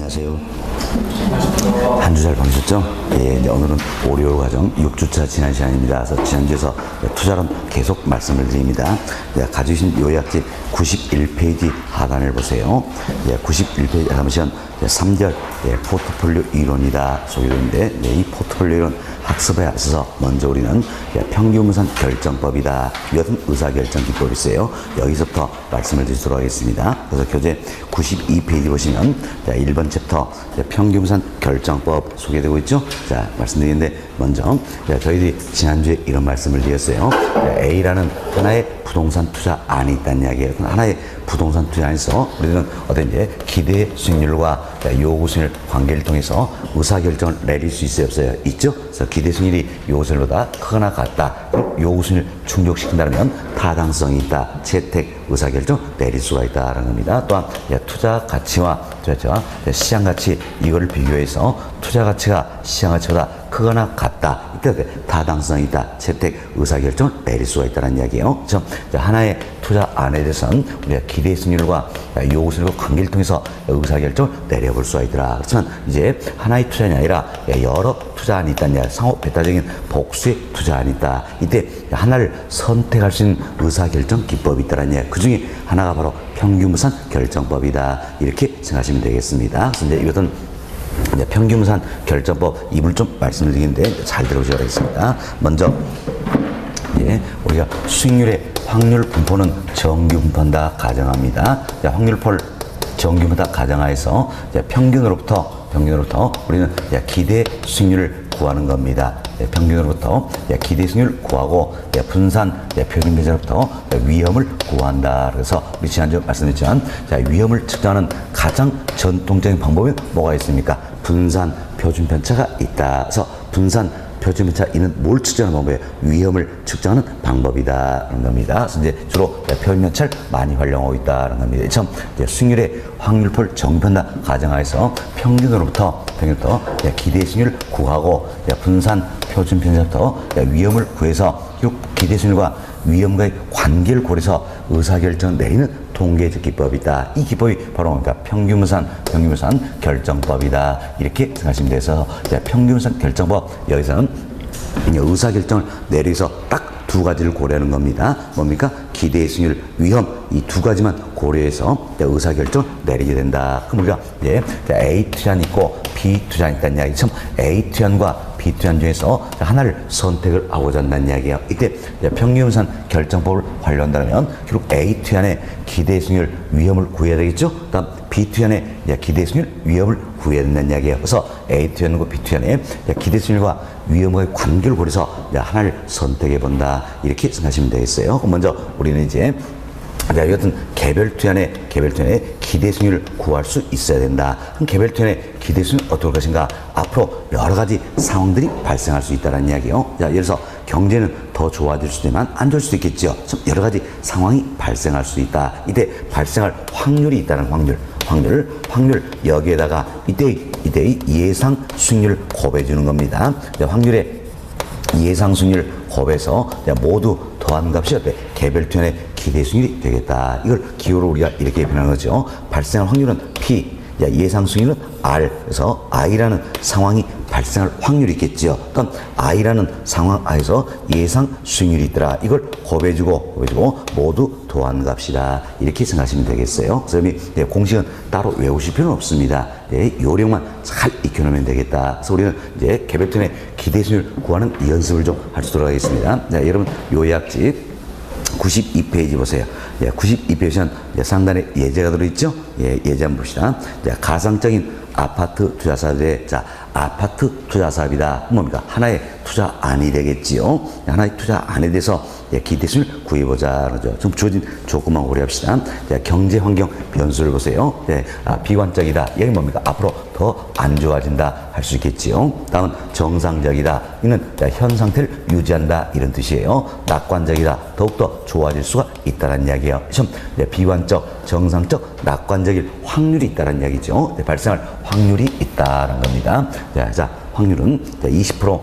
안녕하세요. 한 주 잘 보내셨죠? 예, 이제 오늘은 오리올 과정 6주차 지난 시간입니다. 그래서 지난주에서 투자론 계속 말씀을 드립니다. 가지신 요약집 91페이지 하단을 보세요. 91페이지 하단 보시면 3절 포트폴리오 이론이다 소개되는데, 이 포트폴리오 이론 학습에 앞서서 먼저 우리는 평균분산 결정법이다. 이것은 의사결정 기법이 있어요. 여기서부터 말씀을 드리도록 하겠습니다. 그래서 교재 92페이지 보시면 1번 챕터 평균분산 결정법 소개되고 있죠. 자, 말씀드리는데 먼저 저희들이 지난주에 이런 말씀을 드렸어요. A라는 하나의 부동산 투자 안이 있다는 이야기예요. 하나의 부동산 투자 안에서 우리는 어떤 이제 기대 수익률과 요구 수익률 관계를 통해서 의사결정을 내릴 수 있어요, 없어요? 있죠? 그래서 기대 수익률이 요구 수익률보다 크거나 같다. 요구 수익률 충족시킨다면 타당성이 있다. 채택 의사결정 내릴 수가 있다라는 겁니다. 또한 투자 가치와 시장 가치 이거를 비교해서 투자 가치가 시장 가치보다 크거나 같다. 이때 타당성이 있다. 채택 의사결정을 내릴 수가 있다는 이야기예요. 그래서 하나의 투자 안에 대해서는 우리가 기대 수익률과 요구 수익률 관계를 통해서 의사결정을 내려볼 수가 있더라. 그렇지만 이제 하나의 투자안이 아니라 여러 투자안이 있다는 이야기, 상호 배타적인 복수의 투자안이 있다. 이때 하나를 선택할 수 있는 의사결정 기법이 있다는 이야기. 그 중에 하나가 바로 평균분산 결정법이다. 이렇게 생각하시면 되겠습니다. 그래서 이제 이것은 평균분산 결정법 입을 좀 말씀을 드리는데 잘 들어보시기 바라겠습니다. 먼저 우리가 수익률의 확률 분포는 정규 분포한다 가정합니다. 확률포를 정규 분포한다 가정하에서 평균으로부터 우리는 기대 수익률을 구하는 겁니다. 평균으로부터 기대 수익률을 구하고 분산 표준 배제로부터 위험을 구한다. 그래서 우리 지난주 말씀드렸지만 위험을 측정하는 가장 전통적인 방법이 뭐가 있습니까? 분산 표준 편차가 있다. 그래서 분산 표준 편차 이는 뭘 측정하는 방법이에요? 위험을 측정하는 방법이다라는 겁니다. 그래서 이제 주로 표준 편차를 많이 활용하고 있다라는 겁니다. 처음 수익률의 확률표를 정편다 가정하에서 평균으로부터 기대 수익률을 구하고 분산 표준 편차부터 위험을 구해서 기대 수익률과 위험과의 관계를 고려해서 의사결정을 내리는 통계적 기법이다. 이 기법이 바로 뭡니까? 평균분산 결정법이다. 이렇게 생각하시면 돼서 평균분산 결정법 여기서는 의사결정을 내리서 딱 두 가지를 고려하는 겁니다. 뭡니까? 기대 수익률, 위험 이 두 가지만 고려해서 의사결정을 내리게 된다. 그럼 우리가 A 투자안이 있고 B 투자안이 있다는 이야기. 참 A 투자안과 B 투자안 중에서 하나를 선택을 하고자 한다는 이야기예요. 이때 평균분산 결정법을 활용한다면 결국 A 투자안의 기대 수익률, 위험을 구해야 되겠죠. 그다음 B 투자안의 기대 수익률, 위험을 구해야 된다는 이야기예요. 그래서 A 투자안과 B 투자안의 기대 수익률과 위험과의 관계를 고려해서 하나를 선택해 본다. 이렇게 생각하시면 되겠어요. 그럼 먼저 우리는 이제 이것은 개별 투자안의 기대 수익률을 구할 수 있어야 된다. 그럼 개별 투자안의 기대 수익률 어떻게 할 것인가? 앞으로 여러 가지 상황들이 발생할 수 있다는 이야기예요. 예를 들어서 경제는 더 좋아질 수도 있지만 안 좋을 수도 있겠죠. 여러 가지 상황이 발생할 수 있다. 이때 발생할 확률이 있다는 확률 여기에다가 이때의 예상 수익률을 곱해 주는 겁니다. 확률의 예상 수익률 곱해서 모두 더한 값이 어때? 개별 투자안의 기대 수익률이 되겠다. 이걸 기호로 우리가 이렇게 표현하는 거죠. 발생할 확률은 P, 예상 수익률은 R. 그래서 I라는 상황이 발생할 확률이 있겠죠. 그럼 I라는 상황 하에서 예상 수익률이 있더라. 이걸 곱해주고 모두 더한 값이다. 이렇게 생각하시면 되겠어요. 그래서 공식은 따로 외우실 필요는 없습니다. 요령만 잘 익혀놓으면 되겠다. 그래서 우리는 이제 개별 투자안의 기대 수익률 구하는 연습을 좀 할 수 있도록 하겠습니다. 여러분 요약집 92페이지 보세요. 92페이지는 상단에 예제가 들어있죠? 예제 한번 봅시다. 가상적인 아파트 투자 사업의 아파트 투자 사업이다. 뭡니까? 하나의 투자안이 되겠지요. 하나의 투자안에 대해서 기대 수익률 구해보자. 그러죠. 좀 주어진 조건만 고려합시다. 경제 환경 변수를 보세요. 비관적이다. 이게 뭡니까? 앞으로 더 안 좋아진다 할 수 있겠지요. 다음은 정상적이다. 이는 현 상태를 유지한다 이런 뜻이에요. 낙관적이다. 더욱더 좋아질 수가 있다는 이야기예요. 비관적, 정상적, 낙관적일 확률이 있다는 이야기죠. 발생할 확률이 있다는 겁니다. 자, 확률은 20%,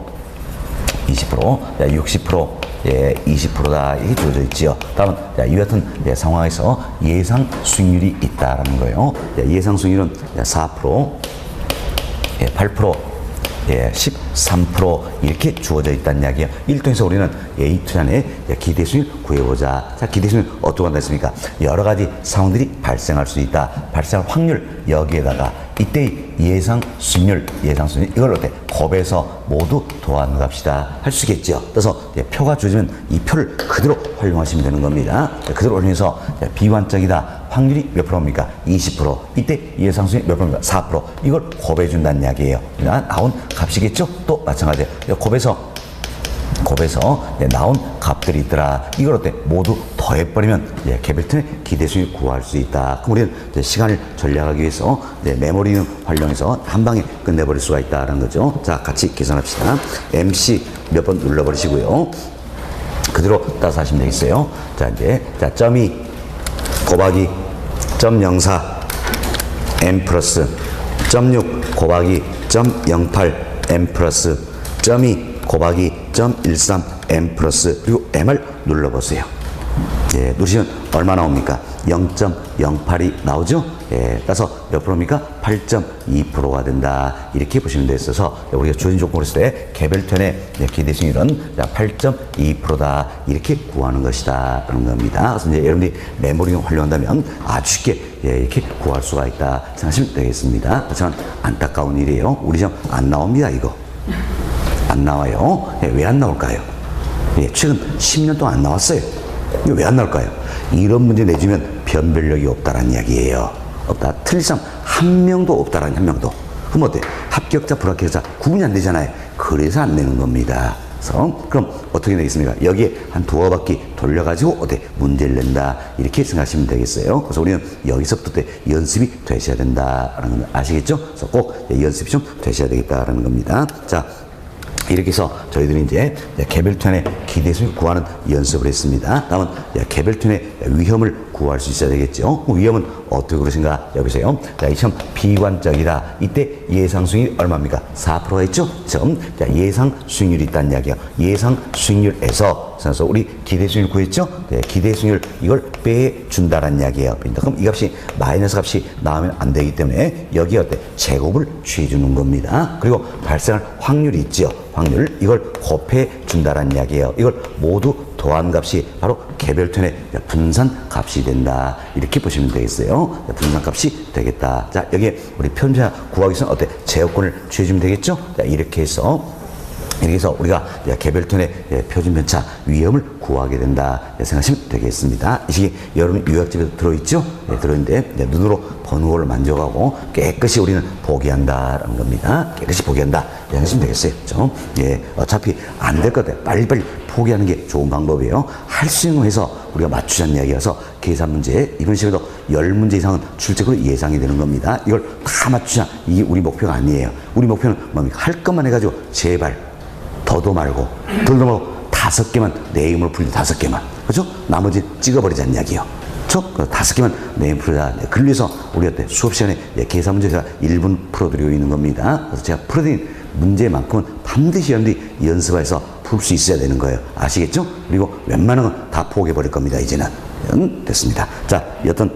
60%, 예, 20%다 이렇게 주어져 있지요. 다음은 자, 이와 같은 예, 상황에서 예상 수익률이 있다라는 거예요. 예, 예상 수익률은 4%, 예, 8%, 예, 13% 이렇게 주어져 있다는 이야기예요. 이를 통해서 우리는 이 투자의 기대 수익을 구해보자. 자, 기대 수익은 어떻게 한다 했습니까? 여러 가지 상황들이 발생할 수 있다. 발생할 확률 여기에다가 이때의 예상 수익률 이걸 어때? 곱해서 모두 더한갑시다 할 수 있겠죠. 그래서 표가 주어지면 이 표를 그대로 활용하시면 되는 겁니다. 그대로 활용해서 비관적이다. 확률이 몇 프로입니까? 20%. 이때 예상 수익 몇 프로입니까? 4%. 이걸 곱해준다는 이야기예요. 나온 값이겠죠? 또 마찬가지예요. 곱해서 나온 값들이 있더라. 이걸 어때? 모두 더해버리면 개별팀의 기대 수익을 구할 수 있다. 그럼 우리는 시간을 전략하기 위해서 메모리를 활용해서 한 방에 끝내버릴 수가 있다는 거죠. 자, 같이 계산합시다. MC 몇 번 눌러버리시고요. 그대로 따서 하시면 되겠어요. 자, 이제 .2 곱하기 .04 M 플러스 .6 곱하기 .08 M 플러스 .2 곱하기 0.13 M 플러스 그리고 M을 눌러보세요. 예, 누르시면 얼마 나옵니까? 0.08이 나오죠? 예, 따라서 몇 프로입니까? 8.2%가 된다. 이렇게 보시면 되어서 우리가 주어진 조건으로 했을 때 개별편의 기대 수익률은 8.2%다. 이렇게 구하는 것이다. 라는 겁니다. 그래서 이제 여러분들이 메모링을 활용한다면 아주 쉽게 이렇게 구할 수가 있다. 생각하시면 되겠습니다. 하지만 안타까운 일이에요. 우리 시험 안 나옵니다. 이거. 안 나와요. 왜 안 나올까요? 최근 10년 동안 안 나왔어요. 이거 왜 안 나올까요? 이런 문제 내주면 변별력이 없다라는 이야기예요. 없다. 틀린 사람 한 명도 없다라는, 한 명도. 그럼 어때? 합격자, 불합격자 구분이 안 되잖아요. 그래서 안 내는 겁니다. 그래서 그럼 어떻게 되겠습니까? 여기에 한 두어 바퀴 돌려가지고 어때? 문제를 낸다. 이렇게 생각하시면 되겠어요. 그래서 우리는 여기서부터 연습이 되셔야 된다라는 걸 아시겠죠? 그래서 꼭 연습이 좀 되셔야 되겠다라는 겁니다. 자, 이렇게 해서 저희들이 이제 개별편의 기대 수익을 구하는 연습을 했습니다. 다음은 개별편의 위험을 구할 수 있어야 되겠죠. 위험은 어떻게 그러신가? 여보세요. 자, 이 시험 비관적이다. 이때 예상 수익률이 얼마입니까? 4%가 있죠? 자, 예상 수익률이 있다는 이야기야. 예상 수익률에서 그래서 우리 기대 수익률 구했죠? 기대 수익률 이걸 빼준다라는 이야기예요. 그럼 이 값이 마이너스 값이 나오면 안 되기 때문에 여기 어때? 제곱을 취해주는 겁니다. 그리고 발생할 확률이 있죠. 확률 이걸 곱해 준다라는 이야기예요. 이걸 모두 더한 값이 바로 개별편의 분산 값이 된다. 이렇게 보시면 되겠어요. 분산 값이 되겠다. 자, 여기에 우리 편차 구하기 위해서는 어때? 제곱권을 취해주면 되겠죠? 자, 이렇게 해서 우리가 개별편의 표준 편차 위험을 구하게 된다 생각하시면 되겠습니다. 이 시기 여러분 요약집에 들어있죠? 들어있는데 눈으로 번호를 만져가고 깨끗이 우리는 보기한다라는 겁니다. 깨끗이 보기한다 생각하시면 되겠어요. 그렇죠? 어차피 안 될 것 같아요. 빨리빨리 포기하는 게 좋은 방법이에요. 할 수 있는 거 해서 우리가 맞추자는 이야기라서 계산 문제 이번 시간에도 10문제 이상은 출제로 예상이 되는 겁니다. 이걸 다 맞추자. 이게 우리 목표가 아니에요. 우리 목표는 뭡니까? 할 것만 해가지고 제발 더도 말고 덜도 말고 5개만 내 힘으로 풀리 5개만 그죠? 나머지 찍어버리자는 이야기예요. 그렇죠? 5개만 내 힘으로 풀자. 그걸 위해서 우리 어때? 수업 시간에 계산 문제 제가 1분 풀어드리고 있는 겁니다. 그래서 제가 풀어드린 문제만큼은 반드시 여러분들이 연습해서 풀 수 있어야 되는 거예요. 아시겠죠? 그리고 웬만한 건 다 포기해버릴 겁니다. 이제는 됐습니다. 자, 여튼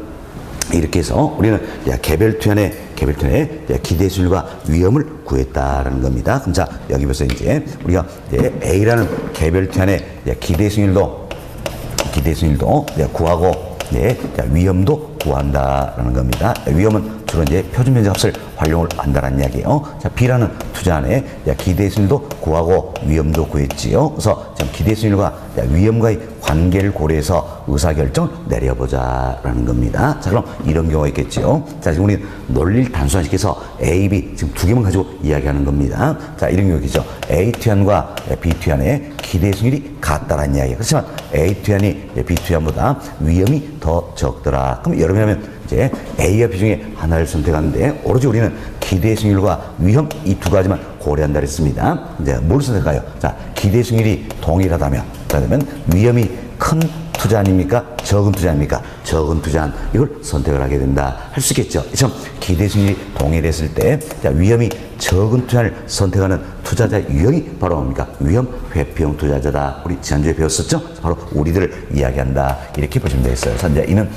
이렇게 해서 우리는 개별편의 기대 수익률과 위험을 구했다라는 겁니다. 그럼 자, 여기 보세요. 이제 우리가 A라는 개별편의 기대 수익률도 구하고 위험도 구한다라는 겁니다. 위험은 주로 이제 표준 면적 값을 활용을 한다는 이야기예요. 자, B라는 투자 안에 기대 수익률도 구하고 위험도 구했지요. 그래서 지금 기대 수익률과 위험과의 관계를 고려해서 의사결정을 내려보자라는 겁니다. 자, 그럼 이런 경우가 있겠죠. 자, 지금 우리는 논리를 단순화시켜서 A, B 지금 두 개만 가지고 이야기하는 겁니다. 자, 이런 경우겠죠. A 투현과 B 투현의 기대 수익률이 같다라는 이야기예요. 그렇지만 A 투현이 B 투현보다 위험이 더 적더라. 그럼 여러분 이제 A와 B 중에 하나를 선택하는데 오로지 우리는 기대 수익률과 위험 이 두 가지만 고려한다 그랬습니다. 이제 뭘 선택할까요? 자, 기대 수익률이 동일하다면, 그러면 위험이 큰 투자 아닙니까? 적은 투자입니까? 적은 투자한 이걸 선택을 하게 된다 할 수 있겠죠. 참 기대 수익률이 동일했을 때 자, 위험이 적은 투자를 선택하는 투자자 유형이 바로 뭡니까? 위험 회피형 투자자다. 우리 지난주에 배웠었죠? 바로 우리들을 이야기한다. 이렇게 보시면 되겠어요. 그래서 이제 이는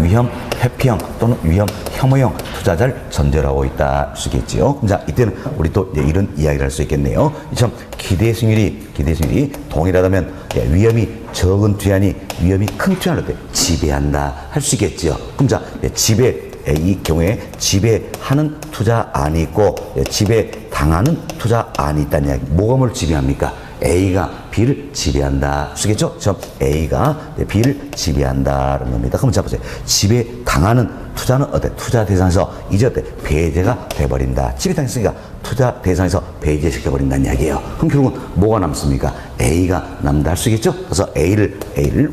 위험 회피형 또는 위험 혐오형 투자자를 전제하고 있다 할 수 있겠지요. 자, 이때는 우리 또 이제 이런 이야기를 할 수 있겠네요. 참 기대 수익률이 동일하다면 위험이 적은 투자니 위험이 큰 투자를 지배한다 할 수 있겠지요. 그럼 자, 이 경우에 지배하는 투자안이 있고 지배당하는 투자안이 있다는 이야기. 뭐가 뭘 지배합니까? A가 B를 지배한다. 쓰겠죠? A가 B를 지배한다는 겁니다. 그럼 자 보세요. 지배당하는 투자는 어때? 투자 대상에서 이제 어때? 배제가 돼버린다. 지배당했으니까 투자 대상에서 배제시켜버린다는 이야기예요. 그럼 결국은 뭐가 남습니까? A가 남다 할 수 있겠죠? 그래서 A를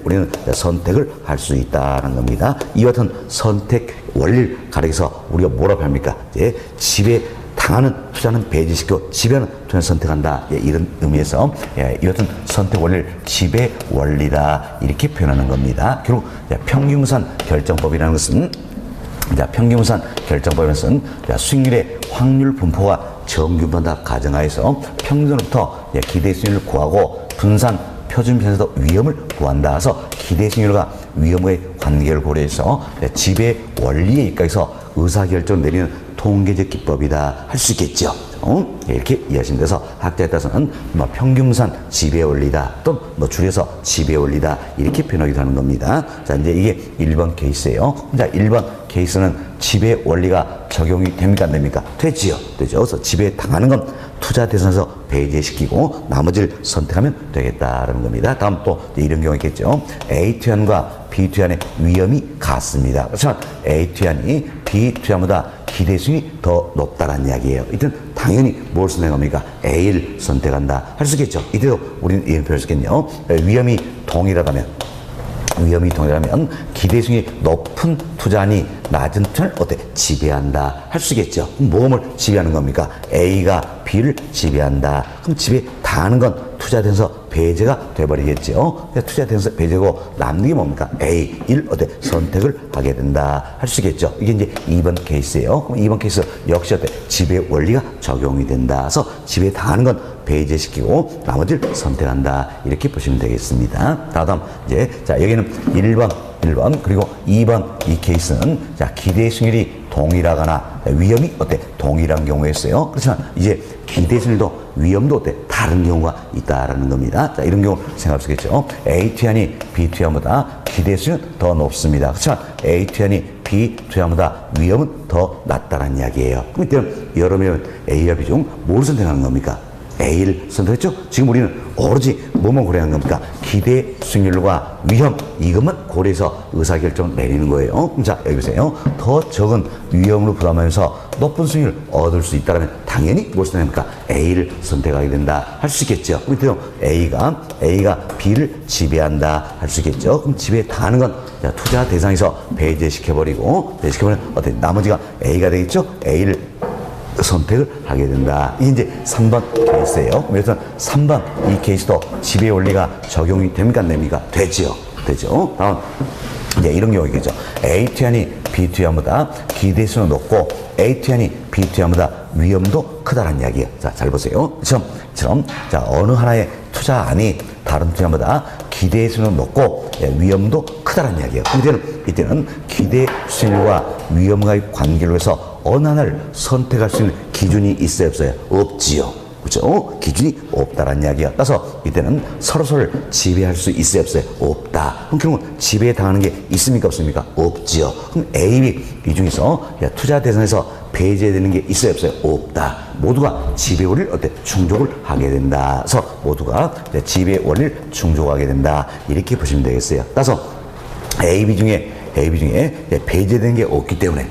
우리는 선택을 할 수 있다는 겁니다. 이와 같은 선택 원리를 가리켜서 우리가 뭐라고 합니까? 이제 지배당하는 투자는 배제시키고 지배하는 투자는 선택한다. 이런 의미에서 이 같은 선택 원리를 지배 원리다. 이렇게 표현하는 겁니다. 결국 평균무산 결정법이라는 것은 평균무산 결정법에서는 수익률의 확률 분포가 정규분포다 가정하에서 평균으로부터 기대 수익률을 구하고 분산 표준 편에서 위험을 구한다. 그래서 기대 수익률과 위험의 관계를 고려해서 지배 원리에 입각해서 의사결정을 내리는 통계적 기법이다 할 수 있겠죠. 이렇게 이해하시면 돼서 학자에 따라서는 평균무산 지배 원리다 또는 줄여서 지배 원리다 이렇게 표현하기도 하는 겁니다. 자, 이제 이게 1번 케이스예요. 자, 1번 케이스는 지배 원리가 적용이 됩니까 안 됩니까? 되지요. 되죠. 그래서 지배 당하는 건 투자 대상에서 배제시키고 나머지를 선택하면 되겠다라는 겁니다. 다음 또 이런 경우 있겠죠. A 투자안과 B 투자안의 위험이 같습니다. 그렇지만 A 투자안이 B 투자보다 기대 수익이 더 높다는 이야기예요. 이때는 당연히 뭘 선택합니까? A를 선택한다 할 수 있겠죠. 이때도 우리는 이런 표현을 쓰겠네요. 위험이 동일하다면 기대 수익이 높은 투자안이 낮은 투자를 어때? 지배한다 할 수 있겠죠. 그럼 뭐를 지배하는 겁니까? A가 B를 지배한다. 그럼 지배 당하는 건 투자 대상에서 배제가 돼버리겠죠. 투자 대상에서 배제고 남는 게 뭡니까? A, 1 어때? 선택을 하게 된다 할 수 있겠죠. 이게 이제 2번 케이스예요. 그럼 2번 케이스 역시 어때? 지배 원리가 적용이 된다. 그래서 지배 당하는 건 배제시키고 나머지를 선택한다. 이렇게 보시면 되겠습니다. 다음 이제 자 여기는 1번 그리고 2번 이 케이스는 자 기대 수익률이 동일하거나 위험이 어때? 동일한 경우였어요. 그렇지만 이제 기대 수익률도 위험도 어때? 다른 경우가 있다라는 겁니다. 자, 이런 경우 생각할 수 있겠죠. A 투자안이 B 투자보다 기대 수익률은 더 높습니다. 그렇지만 A 투자안이 B 투자보다 위험은 더 낮다는 이야기예요. 그럼 이때는 여러분 A와 B 중 뭘 선택하는 겁니까? A를 선택했죠? 지금 우리는 오로지 뭐만 고려하는 겁니까? 기대 수익률과 위험 이것만 고려해서 의사결정을 내리는 거예요. 자 여기 보세요. 더 적은 위험으로 부담하면서 높은 수익률을 얻을 수 있다면 당연히 뭘 선택합니까? A를 선택하게 된다 할 수 있겠죠. 그럼 A가 B를 지배한다 할 수 있겠죠. 그럼 지배 당하는 건 투자 대상에서 배제시켜버리면 어때? 나머지가 A가 되겠죠. A를 선택을 하게 된다. 이게 이제 3번 케이스예요. 그래서 3번 이 케이스도 지배 원리가 적용이 됩니까 안 됩니까? 되죠. 다음 이제 이런 경우겠죠. A 투자안이 B 투자보다 기대 수는 높고 A 투자안이 B 투자보다 위험도 크다는 이야기예요. 자, 잘 보세요. 처럼 자 어느 하나의 투자안이 다른 투자보다 기대 수는 높고 위험도 크다는 이야기예요. 이때는 기대 수익률과 위험과의 관계로 해서 어느 하나를 선택할 수 있는 기준이 있어요 없어요? 없지요. 그렇죠? 기준이 없다라는 이야기야. 따라서 이때는 서로서로를 지배할 수 있어요 없어요? 없다. 그럼 결국은 지배당하는 게 있습니까 없습니까? 없지요. 그럼 A, B 중에서 투자 대상에서 배제되는 게 있어요 없어요? 없다. 모두가 지배 원리를 어때? 충족을 하게 된다. 그래서 모두가 지배 원리를 충족하게 된다. 이렇게 보시면 되겠어요. 따라서 A, B 중에 배제되는 게 없기 때문에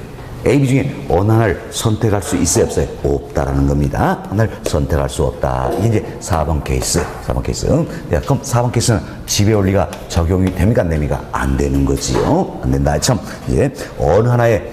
A, B 중에 어느 하나를 선택할 수 있어요 없어요? 없다라는 겁니다. 하나를 선택할 수 없다. 이게 이제 4번 케이스. 그럼 4번 케이스는 지배 원리가 적용이 됩니까 안 됩니까? 안 되는 거지요. 안 된다. 참 이제 어느 하나의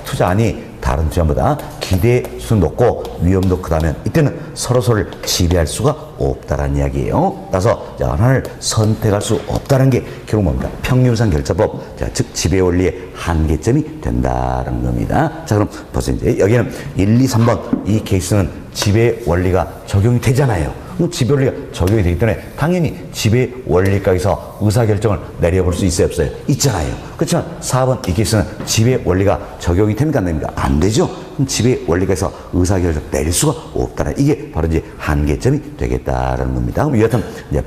투자안이 다른 투자보다 기대수는 높고 위험도 크다면 이때는 서로를 지배할 수가 없다라는 이야기예요. 따라서 하나를 선택할 수 없다는 게 결국 뭡니까? 평균상 결자법, 즉 지배 원리의 한계점이 된다는 겁니다. 자, 그럼 벌써 이제 여기는 1, 2, 3번 이 케이스는 지배 원리가 적용이 되잖아요. 지배 원리가 적용이 되기 때문에 당연히 지배 원리가에서 의사결정을 내려볼 수 있어요, 없어요? 있잖아요. 그렇지만 4번 이 케이스는 지배 원리가 적용이 됩니까, 안 됩니까? 안 되죠. 그럼 지배 원리가에서 의사결정 내릴 수가 없다는 이게 바로 이제 한계점이 되겠다라는 겁니다. 그럼 이 같은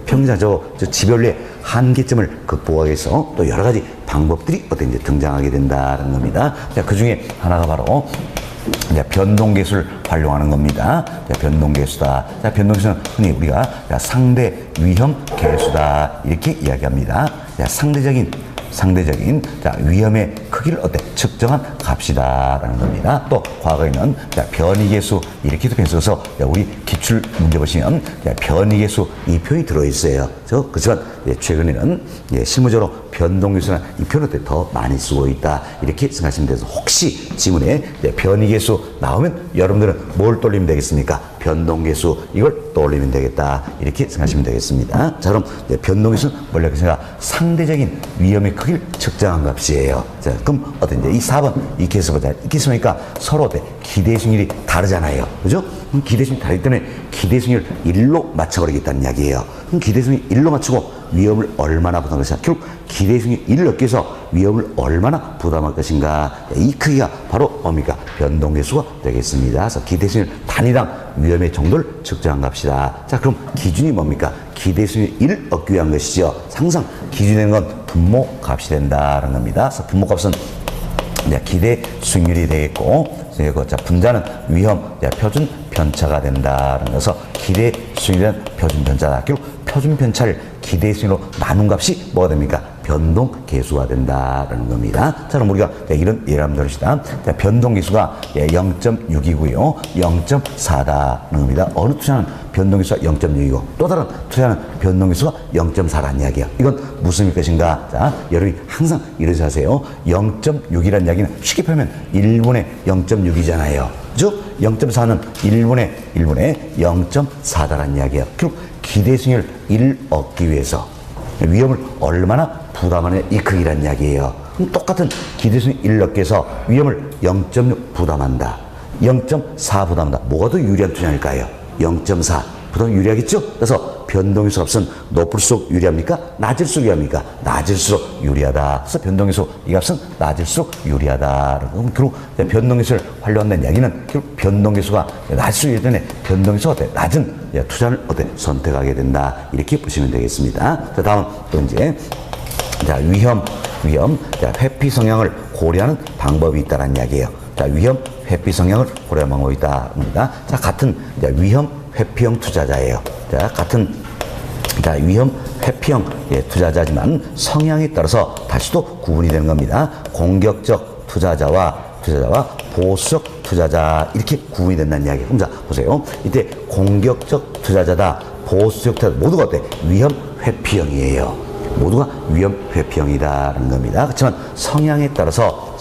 평균적으로 지배 원리의 한계점을 극복하기 위해서 또 여러 가지 방법들이 어떤 이제 등장하게 된다는 겁니다. 자, 그 중에 하나가 바로 변동계수를 활용하는 겁니다. 변동계수다. 변동계수는 흔히 우리가 상대 위험 계수다 이렇게 이야기합니다. 상대적인 위험의 크기를 측정한 값이다라는 겁니다. 또 과거에는 변이계수 이렇게도 변수해서 우리 기출 문제 보시면 변이계수 이 표현이 들어있어요. 그렇지만 최근에는 실무적으로 변동계수나 이 표현을 더 많이 쓰고 있다 이렇게 생각하시면 돼서 혹시 지문에 변이계수 나오면 여러분들은 뭘 떠올리면 되겠습니까? 변동계수 이걸 떠올리면 되겠다 이렇게 생각하시면 되겠습니다. 자, 그럼 변동계수는 원래 상대적인 위험의 크기를 측정한 값이에요. 자, 그럼 어떤지 이 4번 이 케이스 보자. 이 케이스 보니까 서로 기대 승률이 다르잖아요. 그죠? 그럼 기대 승률이 다르기 때문에 기대 승률 1로 맞춰버리겠다는 이야기예요. 그럼 기대 승률 1로 맞추고 위험을 얼마나 부담할 것인가? 결국 기대 승률 1을 넣기 위해서 위험을 얼마나 부담할 것인가? 이 크기가 바로 뭡니까? 변동계수가 되겠습니다. 그래서 기대 승률 단위당 위험의 정도를 측정한 값이다. 자, 그럼 기준이 뭡니까? 기대 승률 1을 얻기 위한 것이죠. 항상 기준이 되는 건 분모 값이 된다는 겁니다. 그래서 분모 값은 기대 수익률이 되겠고, 자, 분자는 위험, 표준 편차가 된다는 것서 기대 수익률은 표준 편차다. 결국 표준 편차를 기대 수익률로 나눈 값이 뭐가 됩니까? 변동 계수가 된다는 겁니다. 자, 그럼 우리가 이런 예를 한번 들읍시다. 변동 계수가 0.6이고요. 0.4다는 겁니다. 어느 투자는 변동 계수가 0.6이고 또 다른 투자는 변동 계수가 0.4라는 이야기야. 이건 무슨 것인가? 자, 여러분이 항상 이러지 하세요. 0.6이라는 이야기는 쉽게 표현하면 1분의 0.6이잖아요. 그죠? 0.4는 1분의 0.4다라는 이야기야. 결국 기대 수익률 1을 얻기 위해서 위험을 얼마나 부담하느냐 이 크기란 이야기예요. 그럼 똑같은 기대수익 1을 얻기 위해서 위험을 0.6 부담한다. 0.4 부담한다. 뭐가 더 유리한 투자일까요? 0.4 부담 유리하겠죠? 그래서 변동계수 값은 높을수록 유리합니까? 낮을수록 유리합니까? 낮을수록 유리하다. 그래서 변동계수 이 값은 낮을수록 유리하다. 그럼 결국 변동계수를 활용한다는 이야기는 결국 변동계수가 낮을수록 유리하기 때문에 변동계수가 낮은 투자를 선택하게 된다. 이렇게 보시면 되겠습니다. 자, 다음 또 이제 위험, 회피 성향을 고려하는 방법이 있다는 이야기예요. 자, 위험, 회피 성향을 고려하는 방법이 있다. 자, 같은 위험, 회피형 투자자예요. 자, 같은 위험, 회피형 투자자지만 성향에 따라서 다시 또 구분이 되는 겁니다. 공격적 투자자와 보수적 투자자 이렇게 구분이 된다는 이야기예요. 그럼 자, 보세요. 이때 공격적 투자자다, 보수적 투자자 모두가 위험, 회피형이에요. 모두가 위험 회피형이다라는 겁니다. 그렇지만 성향에 따라서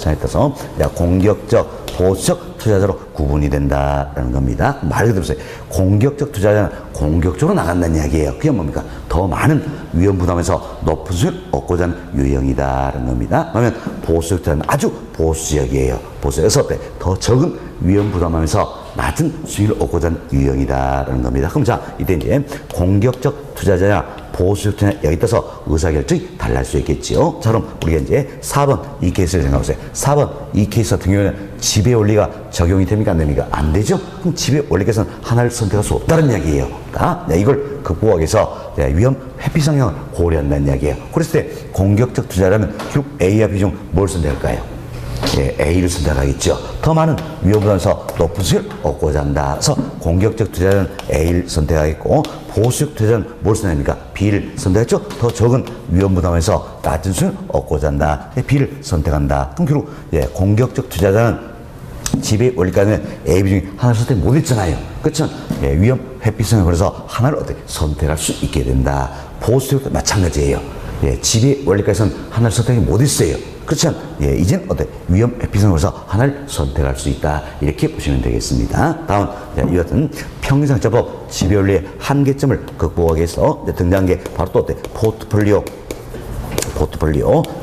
공격적, 보수적 투자자로 구분이 된다라는 겁니다. 말 그대로 보세요. 공격적 투자자는 공격적으로 나간다는 이야기예요. 그게 뭡니까? 더 많은 위험 부담에서 높은 수익을 얻고자 하는 유형이다라는 겁니다. 그러면 보수적 투자자는 아주 보수적이에요. 보수적에서 더 적은 위험 부담하면서 낮은 수익을 얻고자 하는 유형이다라는 겁니다. 그럼 자, 이때 이제 공격적 투자자냐 보수적 투자냐 여기 따라서 의사결정이 달라질 수 있겠지요. 자, 그럼 우리가 이제 4번 이 케이스를 생각해보세요. 4번 이 케이스 같은 경우에는 지배 원리가 적용이 됩니까? 안 됩니까? 안 되죠? 그럼 지배 원리께서는 하나를 선택할 수 없다는 이야기예요. 이걸 극복하기 위해서 위험 회피 성향을 고려한다는 이야기예요. 그랬을 때 공격적 투자라면 결국 A와 B 중 뭘 선택할까요? A를 선택하겠죠. 더 많은 위험 부담에서 높은 수익을 얻고자 한다. 그래서 공격적 투자자는 A를 선택하겠고 보수적 투자자는 뭘 선택합니까? B를 선택했죠. 더 적은 위험 부담에서 낮은 수익을 얻고자 한다. B를 선택한다. 그럼 결국 공격적 투자자는 지배 원리까지는 A, B 중에 하나를 선택 못했잖아요. 그렇죠? 위험 회피성을 그래서 하나를 선택할 수 있게 된다. 보수적도 마찬가지예요. 예, 지배 원리까지는 하나를 선택이 못했어요. 그렇지만 예, 이젠 어때? 위험 회피성으로서 하나를 선택할 수 있다. 이렇게 보시면 되겠습니다. 다음 이 같은 평균상처법 지배 원리의 한계점을 극복하기 위해서 등장한 게 바로 또 어때? 포트폴리오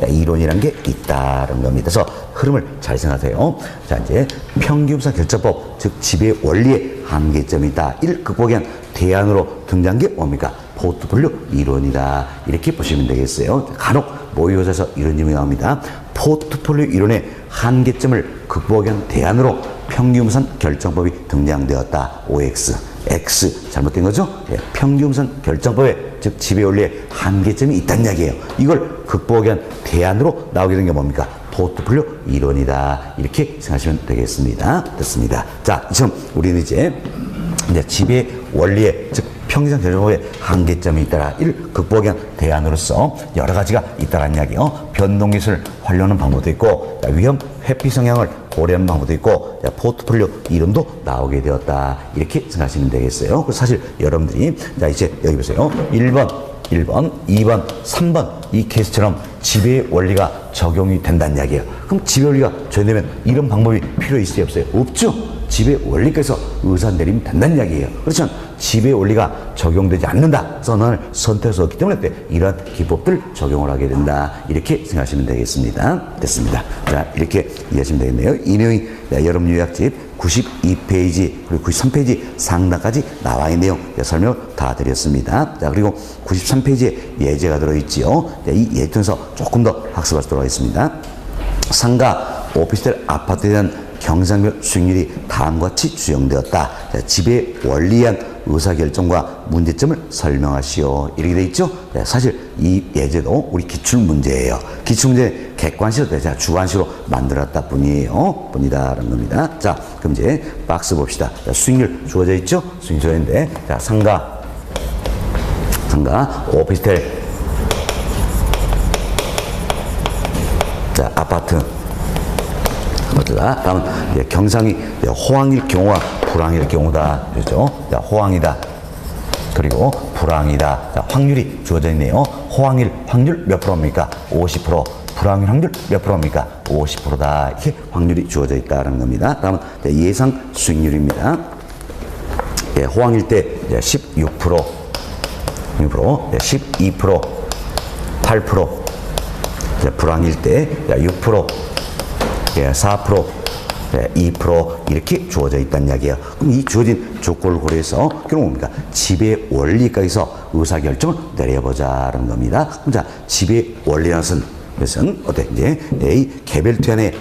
이론이라는 게 있다는 겁니다. 그래서 흐름을 잘 생각하세요. 자, 이제 평균상 결정법, 즉 지배 원리의 한계점이 있다. 이를 극복하기 위한 대안으로 등장한 게 뭡니까? 포트폴리오 이론이다. 이렇게 보시면 되겠어요. 간혹 모의고사에서 이런 질문이 나옵니다. 포트폴리오 이론의 한계점을 극복하기 위한 대안으로 평균상 결정법이 등장되었다. OX. X 잘못된 거죠? 예, 평균선 결정법에 즉 지배 원리의 한계점이 있다는 이야기예요. 이걸 극복하기 위한 대안으로 나오게 된 게 뭡니까? 포트폴리오 이론이다. 이렇게 생각하시면 되겠습니다. 됐습니다. 자, 지금 우리는 이제 지배 원리의 즉 평균선 결정법에 한계점이 있다라 이를 극복하기 위한 대안으로서 여러 가지가 있다라는 이야기예요. 변동기술을 활용하는 방법도 있고 위험 회피 성향을 고려하는 방법도 있고 포트폴리오 이론도 나오게 되었다. 이렇게 생각하시면 되겠어요. 그래서 사실 여러분들이 자 이제 여기 보세요. 1번, 2번, 3번 이 케이스처럼 지배 원리가 적용이 된다는 이야기예요. 그럼 지배 원리가 적용되면 이런 방법이 필요 있어요? 없어요? 없죠. 지배 원리께서 의사 내리면 된다는 이야기예요. 그렇지만 지배 원리가 적용되지 않는다. 선언을 선택할 수 없기 때문에 이러한 기법들 적용을 하게 된다. 이렇게 생각하시면 되겠습니다. 됐습니다. 자, 이렇게 이해하시면 되겠네요. 이 내용이 여러분 요약집 92페이지 그리고 93페이지 상단까지 나와 있는 내용 설명 다 드렸습니다. 자, 그리고 93페이지에 예제가 들어있지요. 이 예제 통해서 조금 더 학습할 수 있도록 하겠습니다. 상가 오피스텔 아파트에 대한 경상별 수익률이 다음과 같이 추정되었다. 자, 지배 원리에 의한 의사결정과 문제점을 설명하시오. 이렇게 돼 있죠? 네, 사실 이 예제도 우리 기출문제예요. 기출문제 객관식으로 제가 주관식으로 만들었다 뿐이다라는 겁니다. 자, 그럼 이제 박스 봅시다. 자, 수익률 주어져 있죠? 수익률 주어져 있는데, 자, 상가, 오피스텔, 자, 아파트, 다음 경상이 호황일 경우와 불황일 경우다. 그렇죠? 자, 호황이다. 그리고 불황이다. 자, 확률이 주어져 있네요. 호황일 확률 몇 프로입니까? 50%. 불황일 확률 몇 프로입니까? 50%다. 이렇게 확률이 주어져 있다는 겁니다. 다음은 예상 수익률입니다. 예, 호황일 때 16%, 12%, 8%, 불황일 때 6%, 4%, 2% 이렇게 주어져 있다는 이야기예요. 그럼 이 주어진 조건을 고려해서 그럼 뭡니까? 지배 원리까지서 의사결정을 내려보자는 겁니다. 그럼 자, 지배 원리라는 것은 어때? 이제 이 개별편에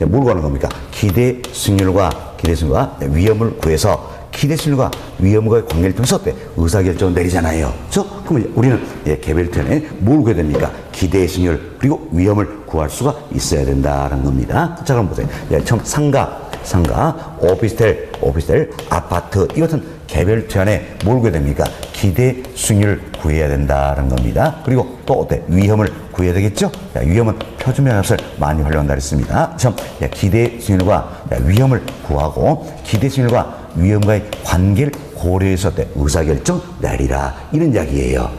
뭘 구하는 겁니까? 기대 수익률과 위험을 구해서 기대 수익률과 위험과의 관계를 통해서 어때? 의사결정을 내리잖아요. 그렇죠? 그럼 우리는 개별편에 뭘 구해야 됩니까? 기대 수익률 그리고 위험을 구할 수가 있어야 된다는 겁니다. 자, 그럼 보세요. 처음 상가, 오피스텔, 아파트 이 같은 개별편에 뭘 구해야 됩니까? 기대 수익률을 구해야 된다는 겁니다. 그리고 또 어때? 위험을 구해야 되겠죠? 위험은 표준면역을 많이 활용한다 그랬습니다. 처음 기대 수익률과 위험을 구하고 기대 수익률과 위험과의 관계를 고려해서 의사결정 내리라. 이런 이야기예요.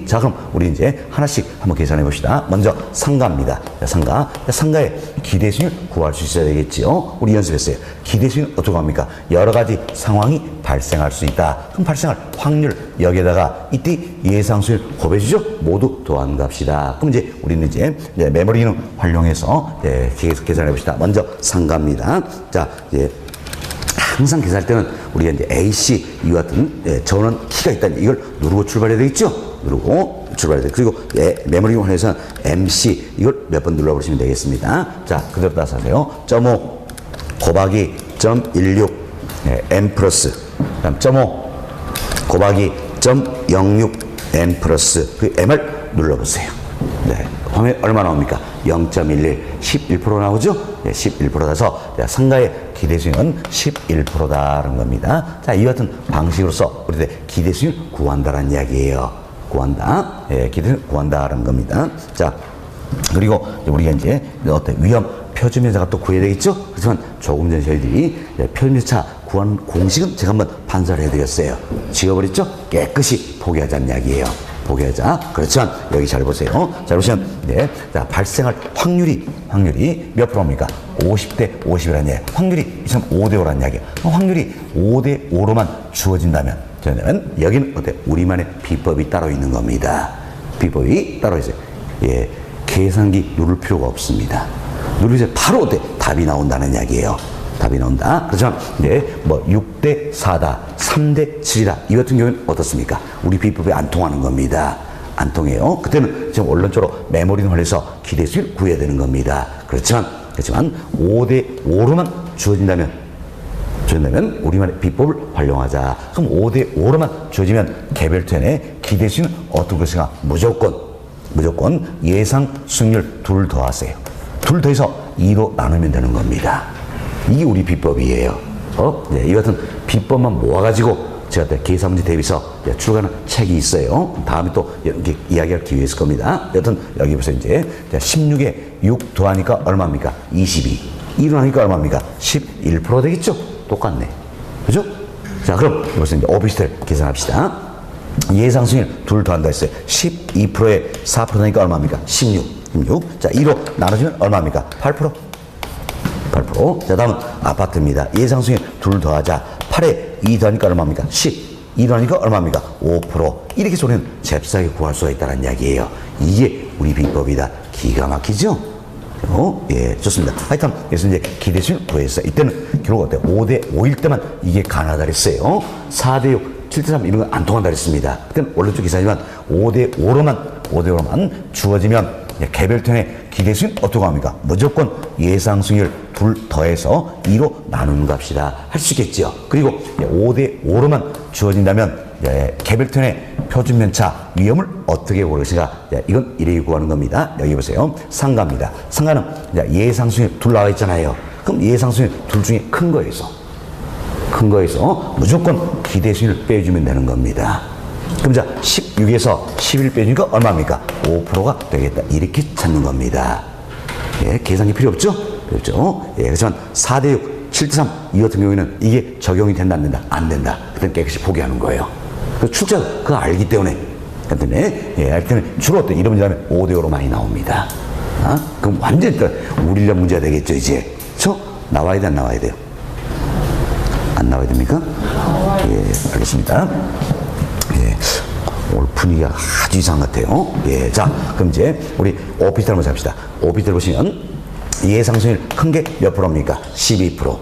자, 그럼 우리 이제 하나씩 한번 계산해 봅시다. 먼저 상가입니다. 상가의 기대 수익률 구할 수 있어야 되겠지요. 우리 연습했어요. 기대 수익률 어떻게 합니까? 여러 가지 상황이 발생할 수 있다. 그럼 발생할 확률 여기에다가 이때 예상 수익률 곱해주죠. 모두 더한갑시다. 그럼 이제 우리는 이제 메모리 기능 활용해서 계속 계산해 봅시다. 먼저 상가입니다. 자, 이제 항상 계산할 때는 우리가 이제 AC 이와 같은 전원 키가 있다니 이걸 누르고 출발해야 되겠죠? 누르고 출발해야 돼. 그리고 메모리 활용해서 MC 이걸 몇 번 눌러보시면 되겠습니다. 자, 그대로 따서 하세요. 0.5 곱하기 0.16 M 플러스 그다음 0.5 곱하기 0.06 M 플러스 그 M을 눌러보세요. 네, 화면에 얼마 나옵니까? 0.11, 11% 나오죠? 네, 11% 나서 상가의 기대 수익은 11%다는 겁니다. 자, 이 같은 방식으로서 우리 기대 수익 구한다라는 이야기예요. 구한다. 예, 기대 수익 구한다라는 겁니다. 자, 그리고 우리가 이제 어때? 위험 표준면차가 또 구해야 되겠죠? 그렇지만 조금 전에 저희들이 표준면차 구하는 공식은 제가 한번 판사를 해드렸어요. 지워버렸죠? 깨끗이 포기하자는 이야기예요. 포기하자. 그렇지만 여기 잘 보세요. 잘 보시면 네, 자 발생할 확률이 몇 프로입니까? 50대 50이라는 얘기. 확률이 5대 5라는 이야기예요. 확률이 5대 5로만 주어진다면 여기는 어때? 우리만의 비법이 따로 있는 겁니다. 비법이 따로 있어요. 예, 계산기 누를 필요가 없습니다. 누르면 바로 어때? 답이 나온다는 이야기예요. 답이 나온다. 그렇지만 네, 뭐 6대 4다, 3대 7이다. 이 같은 경우는 어떻습니까? 우리 비법이 안 통하는 겁니다. 안 통해요. 그때는 지금 원론적으로 메모리를 활용해서 기대수를 구해야 되는 겁니다. 그렇지만 5대 5로만 주어진다면 우리만의 비법을 활용하자. 그럼 5대 5로만 주어지면 개별투의 기대수는 어떤 것인가? 무조건 예상 수익률 2 더하세요. 2 더해서 2로 나누면 되는 겁니다. 이게 우리 비법이에요. 네, 이 같은 비법만 모아가지고 제가 계산 문제 대비해서 출간한 책이 있어요. 다음에 또 이렇게 이야기할 기회 있을 겁니다. 여튼 여기 보세요. 이제 16에 6 더하니까 얼마입니까? 22. 2로 하니까 얼마입니까? 11% 되겠죠? 똑같네. 그죠? 자, 그럼 보세요. 이제 오피스텔 계산합시다. 예상 수익률 2 더한다 했어요. 12%에 4% 되니까 얼마입니까? 16. 자, 2로 나눠주면 얼마입니까? 8%. 자, 다음은 아파트입니다. 예상 수익률 2 더하자. 8에 2 더하니까 얼마입니까? 10. 2 더하니까 얼마입니까? 5%. 이렇게 해서 우리는 잽싸게 구할 수가 있다는 이야기예요. 이게 우리 비법이다. 기가 막히죠? 예, 좋습니다. 하여튼, 그래서 이제 기대수익 구했어요. 이때는 결국 어때요? 5대 5일 때만 이게 가능하다 그랬어요. 4대 6, 7대 3 이런 건 안 통한다 그랬습니다. 그때는 원론적 계산이지만 5대 5로만 주어지면 개별편의 기대수익 어떻게 합니까? 무조건 예상 수익률 2 더해서 2로 나누는 값이다. 할 수 있겠죠. 그리고 5대 5로만 주어진다면 개별편의 표준면차 위험을 어떻게 고를 것인가? 이건 이렇게 구하는 겁니다. 여기 보세요. 상가입니다. 상가는 예상 수익률 2 나와 있잖아요. 그럼 예상 수익률 2 중에 큰 거에서 무조건 기대수익률 빼주면 되는 겁니다. 그럼 자 16에서 11 빼주니까 얼마입니까? 5%가 되겠다. 이렇게 찾는 겁니다. 예, 계산이 필요 없죠? 예, 그렇지만 4대 6, 7대 3 이 같은 경우에는 이게 적용이 된다 안 된다? 안 된다. 그때는 깨끗이 포기하는 거예요. 그 출제가 그거 알기 때문에 알기 때문에 주로 어때? 이런 문제라면 5대 5로 많이 나옵니다. 그럼 완전 우리랑 문제가 되겠죠 이제. 그렇죠? 나와야 돼 안 나와야 돼요? 안 나와야 됩니까? 예, 알겠습니다. 예, 오늘 분위기가 아주 이상 같아요. 예, 자, 그럼 이제 우리 오피스텔 한번 잡시다. 오피스텔 보시면 예상 수익률 큰 게 몇 프로입니까? 12%.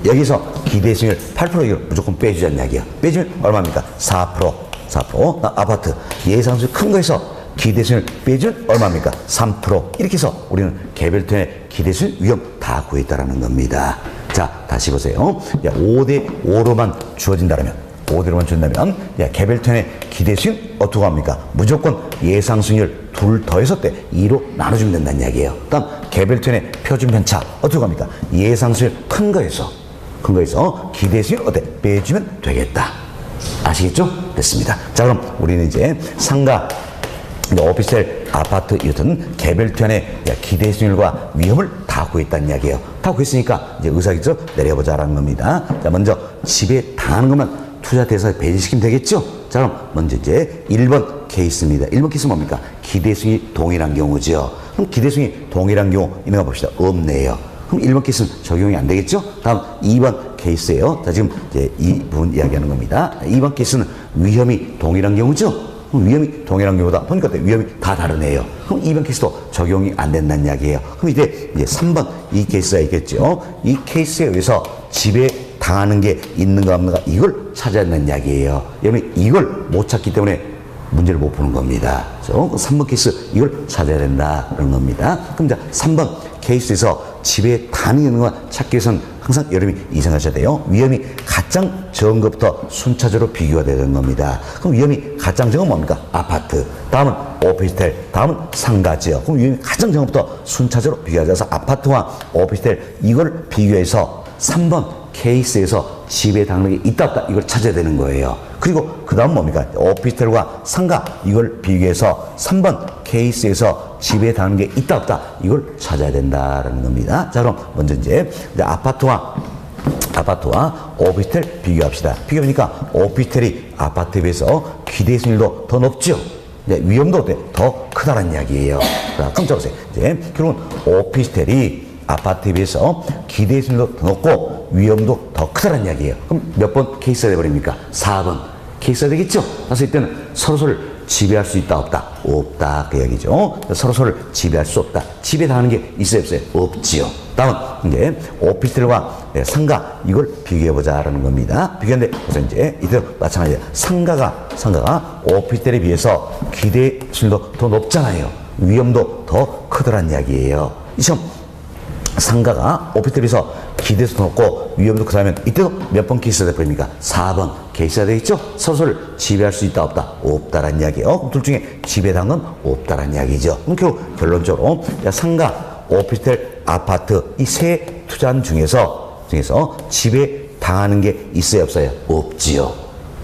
여기서 기대 수익률 8% 이걸 무조건 빼주자는 이야기야. 빼주면 얼마입니까? 4%. 아파트 예상 수익률 큰 거에서 기대 수익률 빼주면 얼마입니까? 3%. 이렇게 해서 우리는 개별투의 기대 수익 위험 다 구했다라는 겁니다. 자, 다시 보세요. 5대 5로만 주어진다면 개별투의 기대 수익 어떻게 합니까? 무조건 예상 수익률 2 더해서 때 2로 나눠주면 된다는 이야기예요. 다음 개별투의 표준 편차 어떻게 합니까? 예상 수익률 큰 거에서 기대 수익 어때? 빼주면 되겠다. 아시겠죠? 됐습니다. 자, 그럼 우리는 이제 상가, 오피스텔, 아파트 이런 개별투의 기대 수익률과 위험을 다 구했다는 이야기예요. 다 구했으니까 이제 의사결정 내려보자라는 겁니다. 자, 먼저 집에 당하는 것만 투자 대상에 배제시키면 되겠죠? 자, 그럼 먼저 이제 1번 케이스입니다. 1번 케이스 뭡니까? 기대수익이 동일한 경우죠. 그럼 기대수익이 동일한 경우 있는 거 봅시다. 없네요. 그럼 1번 케이스는 적용이 안 되겠죠? 다음 2번 케이스예요. 자, 지금 이제 이 부분 이야기하는 겁니다. 2번 케이스는 위험이 동일한 경우죠? 그럼 위험이 동일한 경우다 보니까 위험이 다 다르네요. 그럼 2번 케이스도 적용이 안 된다는 이야기예요. 그럼 이제 3번 이 케이스가 있겠죠? 이 케이스에 의해서 집에 당하는 게 있는가 없는가 이걸 찾아야 된다는 이야기예요. 여러분 이걸 못 찾기 때문에 문제를 못 푸는 겁니다. 그래서 3번 케이스 이걸 찾아야 된다는 겁니다. 그럼 이제 3번 케이스에서 집에 당하는 게 있는가 찾기 위해서는 항상 여러분이 이상하셔야 돼요. 위험이 가장 적은 것부터 순차적으로 비교가 되는 겁니다. 그럼 위험이 가장 적은 뭡니까? 아파트. 다음은 오피스텔. 다음은 상가지역. 그럼 위험이 가장 적은 것부터 순차적으로 비교하자. 아파트와 오피스텔 이걸 비교해서 3번 케이스에서 집에 당하는 게 있다 없다 이걸 찾아야 되는 거예요. 그리고 그 다음 뭡니까? 오피스텔과 상가 이걸 비교해서 3번 케이스에서 집에 당하는 게 있다 없다 이걸 찾아야 된다라는 겁니다. 자, 그럼 먼저 이제 아파트와 오피스텔 비교합시다. 비교하니까 오피스텔이 아파트에 비해서 기대 수익률도 더 높죠. 이제 위험도 어때? 더 크다는 이야기예요. 자, 그럼 보세요. 이제 결국은 오피스텔이 아파트에 비해서 기대 수익률도 더 높고 위험도 더 크다는 이야기예요. 그럼 몇 번 케이스가 돼버립니까? 4번 케이스가 되겠죠? 그래서 이때는 서로서를 지배할 수 있다 없다? 없다 그 이야기죠. 서로서를 지배할 수 없다. 지배당하는 게 있어요 없어요? 없지요. 다음은 이제 오피스텔과 상가 이걸 비교해보자라는 겁니다. 비교하는데 그래서 이제 이대로 마찬가지예요. 상가가 오피스텔에 비해서 기대 수익률도 더 높잖아요. 위험도 더 크더란 이야기예요. 이 시험 상가가 오피스텔에 비해서 기대수 높고 위험도 크다면 이때도 몇 번 케이스가 돼버립니까? 4번 케이스가 되겠죠? 서로를 지배할 수 있다 없다? 없다라는 이야기예요. 그럼 둘 중에 지배당한 건 없다라는 이야기죠. 그럼 결국 결론적으로 상가, 오피스텔, 아파트 이 세 투자한 중에서 지배당하는 게 있어요 없어요? 없지요.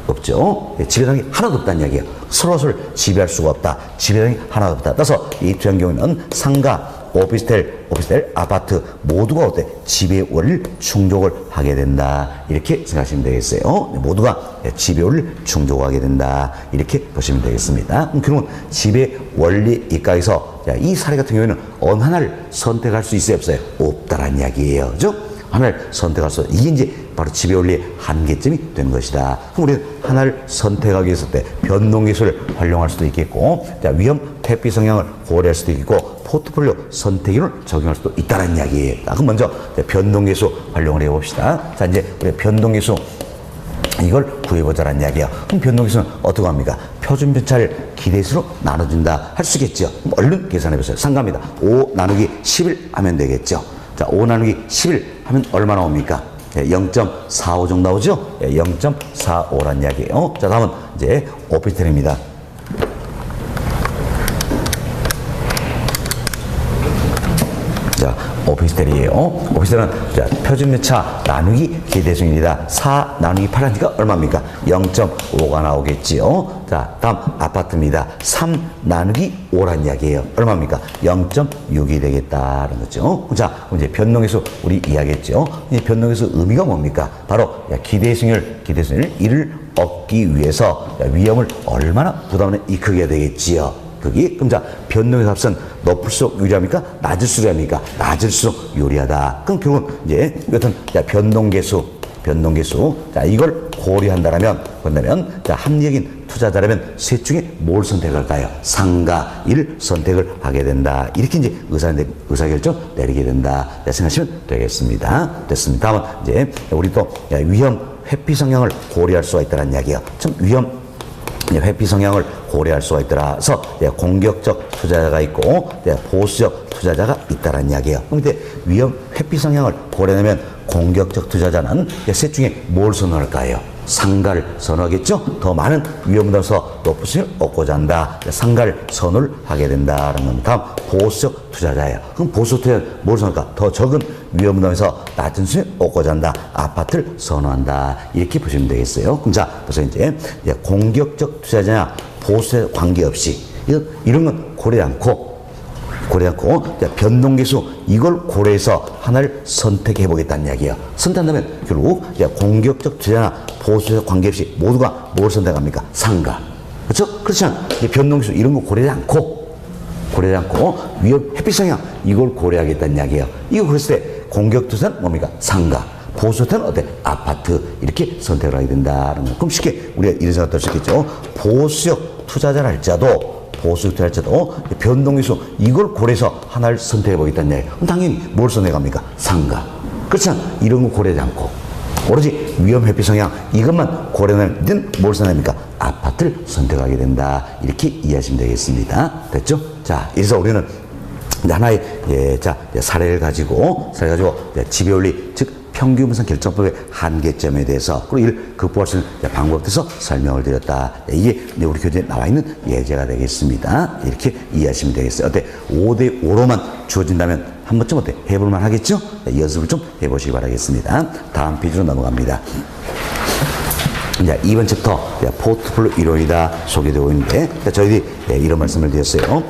없죠. 지배당이 하나도 없다는 이야기예요. 서로를 지배할 수가 없다. 지배당이 하나도 없다. 따라서 이 투자한 경우는 상가, 오피스텔, 아파트 모두가 어때? 지배 원리를 충족을 하게 된다. 이렇게 생각하시면 되겠어요. 모두가 지배 원리를 충족하게 된다. 이렇게 보시면 되겠습니다. 그러면 지배 원리 이과에서 이 사례 같은 경우에는 어느 하나를 선택할 수 있어요 없어요? 없다라는 이야기예요. 그죠? 하나를 선택할 수, 이게 이제 바로 지배 원리의 한계점이 되는 것이다. 그럼 우리는 하나를 선택하기 위해서 변동 기술을 활용할 수도 있겠고, 위험 회피 성향을 고려할 수도 있고, 포트폴리오 선택을 적용할 수도 있다는 이야기예요. 그럼 먼저 변동 계수 활용을 해봅시다. 자, 이제 우리 변동 계수 이걸 구해보자라는 이야기예요. 그럼 변동 계수는 어떻게 합니까? 표준 편차를 기대수로 나눠준다 할 수 있겠죠. 얼른 계산해보세요. 상가입니다. 5 나누기 11 하면 되겠죠. 자, 5 나누기 11 하면 얼마 나옵니까? 0.45 정도 나오죠? 0.45란 이야기예요. 자, 다음은 이제 오피스텔입니다. 자, 오피스텔이에요. 오피스텔은 자, 표준매차 나누기 기대수입니다. 4 나누기 8 하니까 얼마입니까? 0.5가 나오겠지요. 자, 다음 아파트입니다. 3 나누기 5란 이야기예요. 얼마입니까? 0.6이 되겠다는 거죠. 자, 이제 변동계수 우리 이야기했죠. 이 변동계수 의미가 뭡니까? 바로 기대수율 이를 얻기 위해서 위험을 얼마나 부담을 크게 되겠지요. 그럼 자, 변동의 값은 높을수록 유리합니까? 낮을수록 유리합니까? 낮을수록 유리하다. 그럼 결국은 이제 이것은 변동계수. 자, 이걸 고려한다면, 자, 합리적인 투자자라면 셋 중에 뭘 선택할까요? 상가 1 선택을 하게 된다. 이렇게 이제 의사결정 내리게 된다. 생각하시면 되겠습니다. 됐습니다. 다음은 이제 우리 또 위험 회피 성향을 고려할 수가 있다는 이야기예요. 좀 위험 회피 성향을 고려할 수가 있더라서 공격적 투자자가 있고 보수적 투자자가 있다는 이야기예요. 그런데 위험 회피 성향을 고려하면 공격적 투자자는 셋 중에 뭘 선호할까요? 상가를 선호하겠죠? 더 많은 위험으로서 높은 수익을 얻고자 한다. 상가를 선호를 하게 된다는 겁니다. 다음 보수적 투자자예요. 그럼 보수 투자자는 뭘 선호할까? 더 적은 위험으로서 낮은 수익을 얻고자 한다. 아파트를 선호한다. 이렇게 보시면 되겠어요. 그럼 자, 그래서 이제 공격적 투자자냐 보수에 관계없이 이런 건 고려하지 않고 변동계수 이걸 고려해서 하나를 선택해 보겠다는 이야기예요. 선택한다면 결국 공격적 투자나 보수에 관계없이 모두가 뭘 선택합니까? 상가. 그렇죠? 그렇지만 변동계수 이런 거 고려하지 않고 위험 회피 성향 이걸 고려하겠다는 이야기예요. 이거 그랬을 때 공격 투자는 뭡니까? 상가. 보수 투자는 어때? 아파트. 이렇게 선택을 하게 된다는 거예요. 그럼 쉽게 우리가 이런 생각도 할 수 있겠죠. 보수적 투자자라 할지라도 변동계수 이걸 고려해서 하나를 선택해 보겠다는 얘기예요. 그럼 당연히 뭘 선택합니까? 상가. 그렇지만 이런 거 고려하지 않고 오로지 위험 회피 성향 이것만 고려하는 데는 뭘 선택합니까? 아파트를 선택하게 된다. 이렇게 이해하시면 되겠습니다. 됐죠? 자, 그래서 우리는 하나의 사례를 가지고 지배원리 즉 평균분산 결정법의 한계점에 대해서 그리고 이를 극복할 수 있는 방법에 대해서 설명을 드렸다. 이게 우리 교재에 나와 있는 예제가 되겠습니다. 이렇게 이해하시면 되겠어요. 어때? 5대 5로만 주어진다면 한 번쯤 어때? 해볼만 하겠죠? 연습을 좀 해보시기 바라겠습니다. 다음 페이지로 넘어갑니다. 이제 2번 챕터 포트폴리오 이론이다 소개되고 있는데 저희들이 이런 말씀을 드렸어요.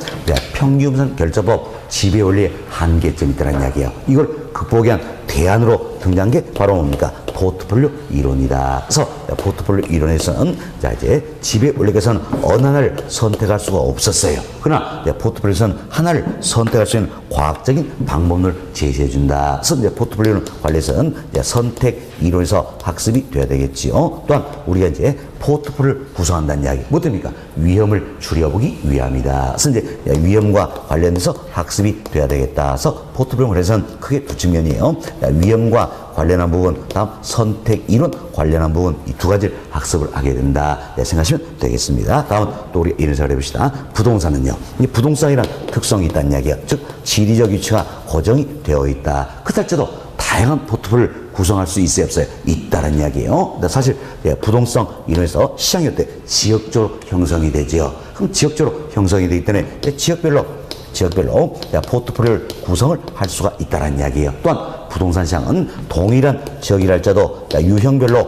평균분산 결정법 지배원리의 한계점이 있다는 이야기예요. 이걸 극복하기 위한 대안으로 등장한 게 바로 뭡니까? 포트폴리오 이론이다. 그래서 포트폴리오 이론에서는 자 이제 지배 원칙에서는 어느 하나를 선택할 수가 없었어요. 그러나 포트폴리오에서는 하나를 선택할 수 있는 과학적인 방법을 제시해 준다. 그래서 이제 포트폴리오 관련해서는 선택 이론에서 학습이 돼야 되겠지요. 또한 우리가 이제 포트폴리오를 구성한다는 이야기. 뭐 됩니까? 위험을 줄여보기 위함이다. 그래서 이제 위험과 관련해서 학습이 돼야 되겠다. 그래서 포트폴리오 관련해서는 크게 두 측면이에요. 위험과 관련한 부분, 다음 선택 이론 관련한 부분, 이 두 가지를 학습을 하게 된다. 생각하시면 되겠습니다. 다음 또 우리 이런 생각을 해봅시다. 부동산은요. 이 부동산이란 특성이 있다는 이야기야. 즉 지리적 위치가 고정이 되어 있다. 그렇다할지라도 다양한 포트폴리오를 구성할 수 있어요, 없어요? 있다는 이야기예요. 근데 사실 부동산 이론에서 시장이 때 지역적으로 형성이 되지요. 그럼 지역적으로 형성이 되기 때문에 지역별로 포트폴리오를 구성을 할 수가 있다는 이야기예요. 또한 부동산 시장은 동일한 지역이라 할지라도 유형별로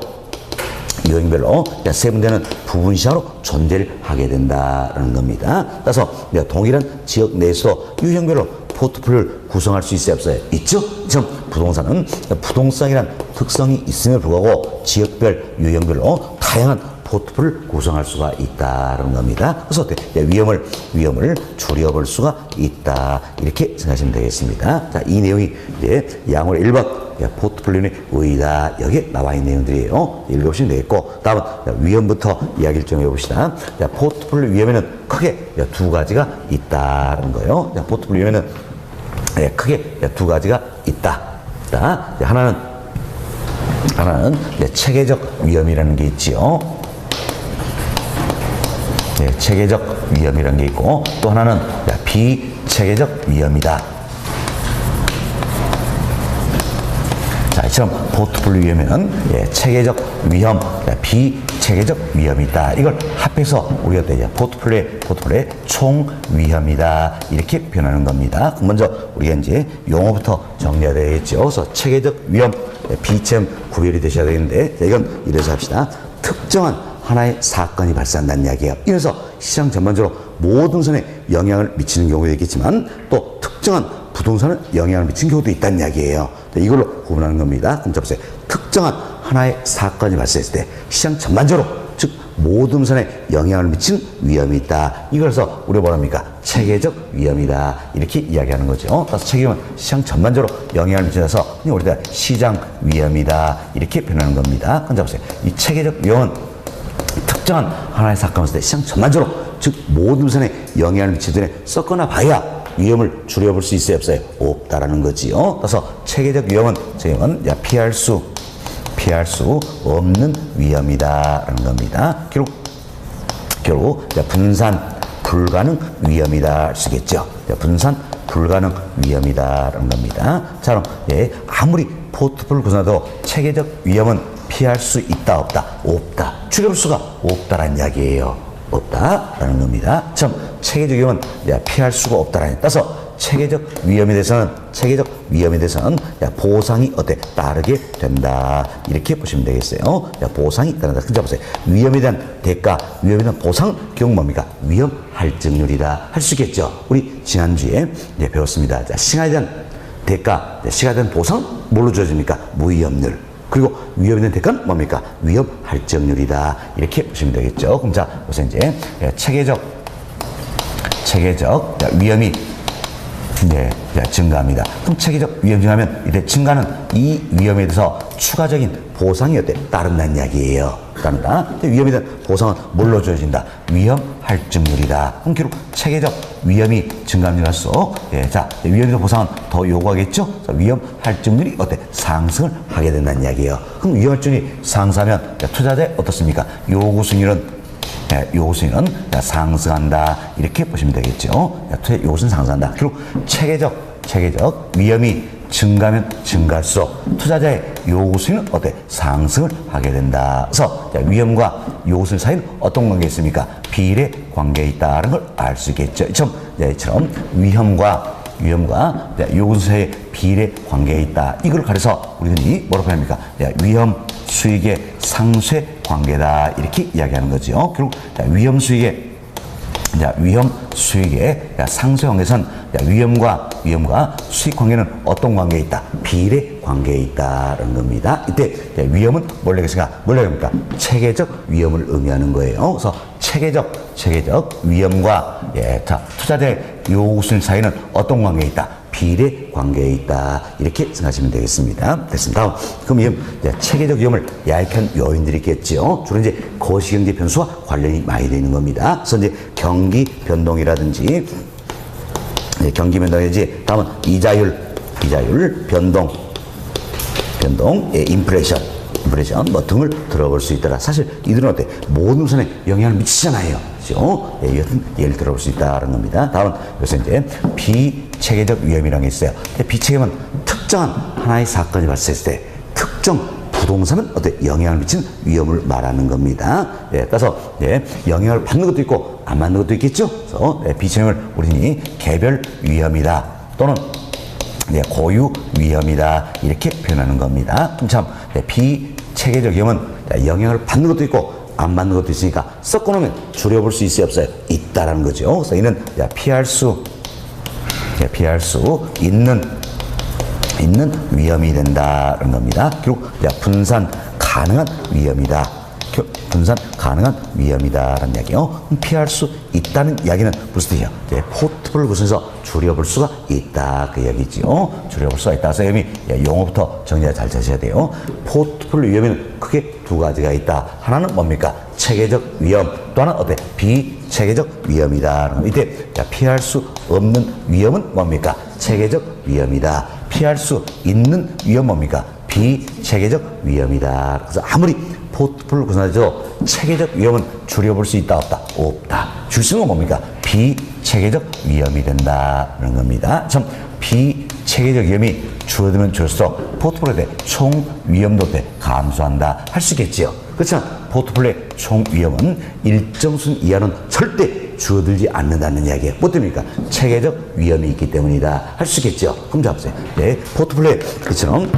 세분되는 부분 시장으로 존재를 하게 된다는 겁니다. 따라서 동일한 지역 내에서 유형별로 포트폴리오를 구성할 수 있어요, 없어요? 있죠? 지금 부동산은 부동산이란 특성이 있음에도 불구하고 지역별, 유형별로 다양한 포트폴리오를 구성할 수가 있다는 겁니다. 그래서 어때? 위험을 줄여볼 수가 있다. 이렇게 생각하시면 되겠습니다. 자, 이 내용이 이제 양월 1번 포트폴리오의 의의다. 여기에 나와 있는 내용들이에요. 읽어보시면 되겠고, 다음은 위험부터 이야기를 좀 해봅시다. 포트폴리오 위험에는 크게 두 가지가 있다는 거예요. 포트폴리오 위험에는 크게 두 가지가 있다. 하나는 체계적 위험이라는 게 있지요. 체계적 위험이라는 게 있고, 또 하나는 비체계적 위험이다. 자, 이처럼 포트폴리오 위험에는 체계적 위험, 비체계적 위험이 있다. 이걸 합해서 우리가 포트폴리오의 총 위험이다. 이렇게 표현하는 겁니다. 먼저 우리가 이제 용어부터 정리해야 되겠죠. 그래서 체계적 위험, 비체험 구별이 되셔야 되는데, 자, 이건 이래서 합시다. 특정한 하나의 사건이 발생한다는 이야기예요. 이래서 시장 전반적으로 모든 선에 영향을 미치는 경우도 있겠지만 또 특정한 부동산에 영향을 미치는 경우도 있다는 이야기예요. 이걸로 구분하는 겁니다. 그럼 보세요. 특정한 하나의 사건이 발생했을 때 시장 전반적으로, 즉 모든 선에 영향을 미치는 위험이 있다. 이걸서 우리가 뭐랍니까? 체계적 위험이다. 이렇게 이야기하는 거죠. 그래서 체계는 시장 전반적으로 영향을 미쳐서 우리가 시장 위험이다. 이렇게 표현하는 겁니다. 그럼 보세요. 이 체계적 위험은 특정한 하나의 사건을 했을 때 시장 전반적으로, 즉 모든 선에 영향을 미치기 전에 썩거나 봐야 위험을 줄여볼 수 있어요, 없어요? 없다라는 거지요. 그래서 체계적 위험은 피할 수 없는 위험이다라는 겁니다. 결국 분산 불가능 위험이다 할 수 있겠죠. 분산 불가능 위험이다라는 겁니다. 자, 그럼 아무리 포트폴리오 구성해도 체계적 위험은 피할 수 있다, 없다? 없다. 줄여볼 수가 없다라는 이야기예요. 없다라는 겁니다. 참 체계적 위험은 피할 수가 없다라는. 따라서 체계적 위험에 대해서는 보상이 따르게 된다. 이렇게 보시면 되겠어요. 보상이 따른다. 근데 보세요. 위험에 대한 대가, 위험에 대한 보상 경우 뭡니까? 위험 할증률이다. 할 수 있겠죠. 우리 지난주에 배웠습니다. 자, 시간에 대한 대가, 시간에 대한 보상 뭘로 주어집니까? 무위험률. 그리고 위험에 대한 대가는 뭡니까? 위험 할증률이다. 이렇게 보시면 되겠죠. 그럼 자, 보세요. 이제 체계적 위험이 증가합니다. 그럼 체계적 위험 증가하면 이때 증가는 이 위험에 대해서 추가적인 보상이 따른다는 이야기예요. 따른다. 위험에 대한 보상은 뭘로 주어진다? 위험 할증률이다. 그럼 결국 체계적 위험이 증가하면 갈수록 위험에 대한 보상은 더 요구하겠죠. 위험 할증률이 상승을 하게 된다는 이야기예요. 그럼 위험 할증률이 상승하면 투자자의 어떻습니까? 요구 수익률은 상승한다. 이렇게 보시면 되겠죠. 요구 수익은 상승한다. 그리고 체계적 위험이 증가하면 증가할수록 투자자의 요구 수익은 상승을 하게 된다. 그래서 위험과 요구 수익 사이는 어떤 관계가 있습니까? 비례 관계에 있다는 걸 알 수 있겠죠. 이처럼 위험과 요구 수익 사이의 비례 관계에 있다. 이걸 가려서 우리는 뭐라고 합니까? 위험 수익의 상쇄 관계다. 이렇게 이야기하는 거죠. 결국 위험 수익의 자, 위험 수익의 상쇄 관계에선 위험과 수익 관계는 어떤 관계에 있다? 비례 관계에 있다라는 겁니다. 이때 위험은 뭘 얘기합니까? 체계적 위험을 의미하는 거예요. 그래서 체계적 위험과 자, 투자자의 요구수익 사이는 어떤 관계에 있다? 비례 관계에 있다. 이렇게 생각하시면 되겠습니다. 됐습니다. 그럼 체계적 위험을 야기한 요인들이 있겠죠. 주로 이제 거시경제 변수와 관련이 많이 되는 겁니다. 그래서 이제 경기 변동이라든지 다음은 이자율 변동, 인플레이션 뭐 등을 들어볼 수 있더라. 사실 이들은 어때? 모든 우선에 영향을 미치잖아요. 그렇죠? 여튼 예를 들어볼 수 있다는 겁니다. 다음은 여기서 이제 비체계적 위험이라는 게 있어요. 비체계는 특정한 하나의 사건이 발생했을 때 특정 부동산은 어때? 영향을 미치는 위험을 말하는 겁니다. 따라서 영향을 받는 것도 있고 안 받는 것도 있겠죠. 그래서 비체계를 우리는 개별 위험이다 또는 고유 위험이다 이렇게 표현하는 겁니다. 그럼 참 비체계적 위험은 영향을 받는 것도 있고 안 받는 것도 있으니까 섞어놓으면 줄여볼 수 있어요 없어요? 있다라는 거죠. 그래서 이는 피할 수 있는 위험이 된다는 겁니다. 그리고 분산 가능한 위험이다라는 이야기요. 피할 수 있다는 이야기는 무슨 뜻이에요? 포트폴리오 구성에서 줄여볼 수가 있다 그 이야기죠. 줄여볼 수가 있다. 그래서 여기 용어부터 정리가 잘 되셔야 돼요. 포트폴리오 위험에는 크게 두 가지가 있다. 하나는 뭡니까? 체계적 위험. 또 하나는 어때? 비체계적 위험이다. 이때 피할 수 없는 위험은 뭡니까? 체계적 위험이다. 피할 수 있는 위험 뭡니까? 비체계적 위험이다. 그래서 아무리 포트폴리오 구성에서 체계적 위험은 줄여볼 수 있다 없다? 없다. 줄 수는 뭡니까? 비체계적 위험이 된다는 겁니다. 참 비체계적 위험이 줄어들면 줄수록 포트폴리오의 총 위험도 감소한다 할 수 있겠지요. 그렇지만 포트폴리오의 총 위험은 일정 수준 이하는 절대 줄어들지 않는다는 이야기예요. 뭐 때문입니까? 체계적 위험이 있기 때문이다 할 수 있겠죠. 그럼 잡으세요. 포트폴리오의 그처럼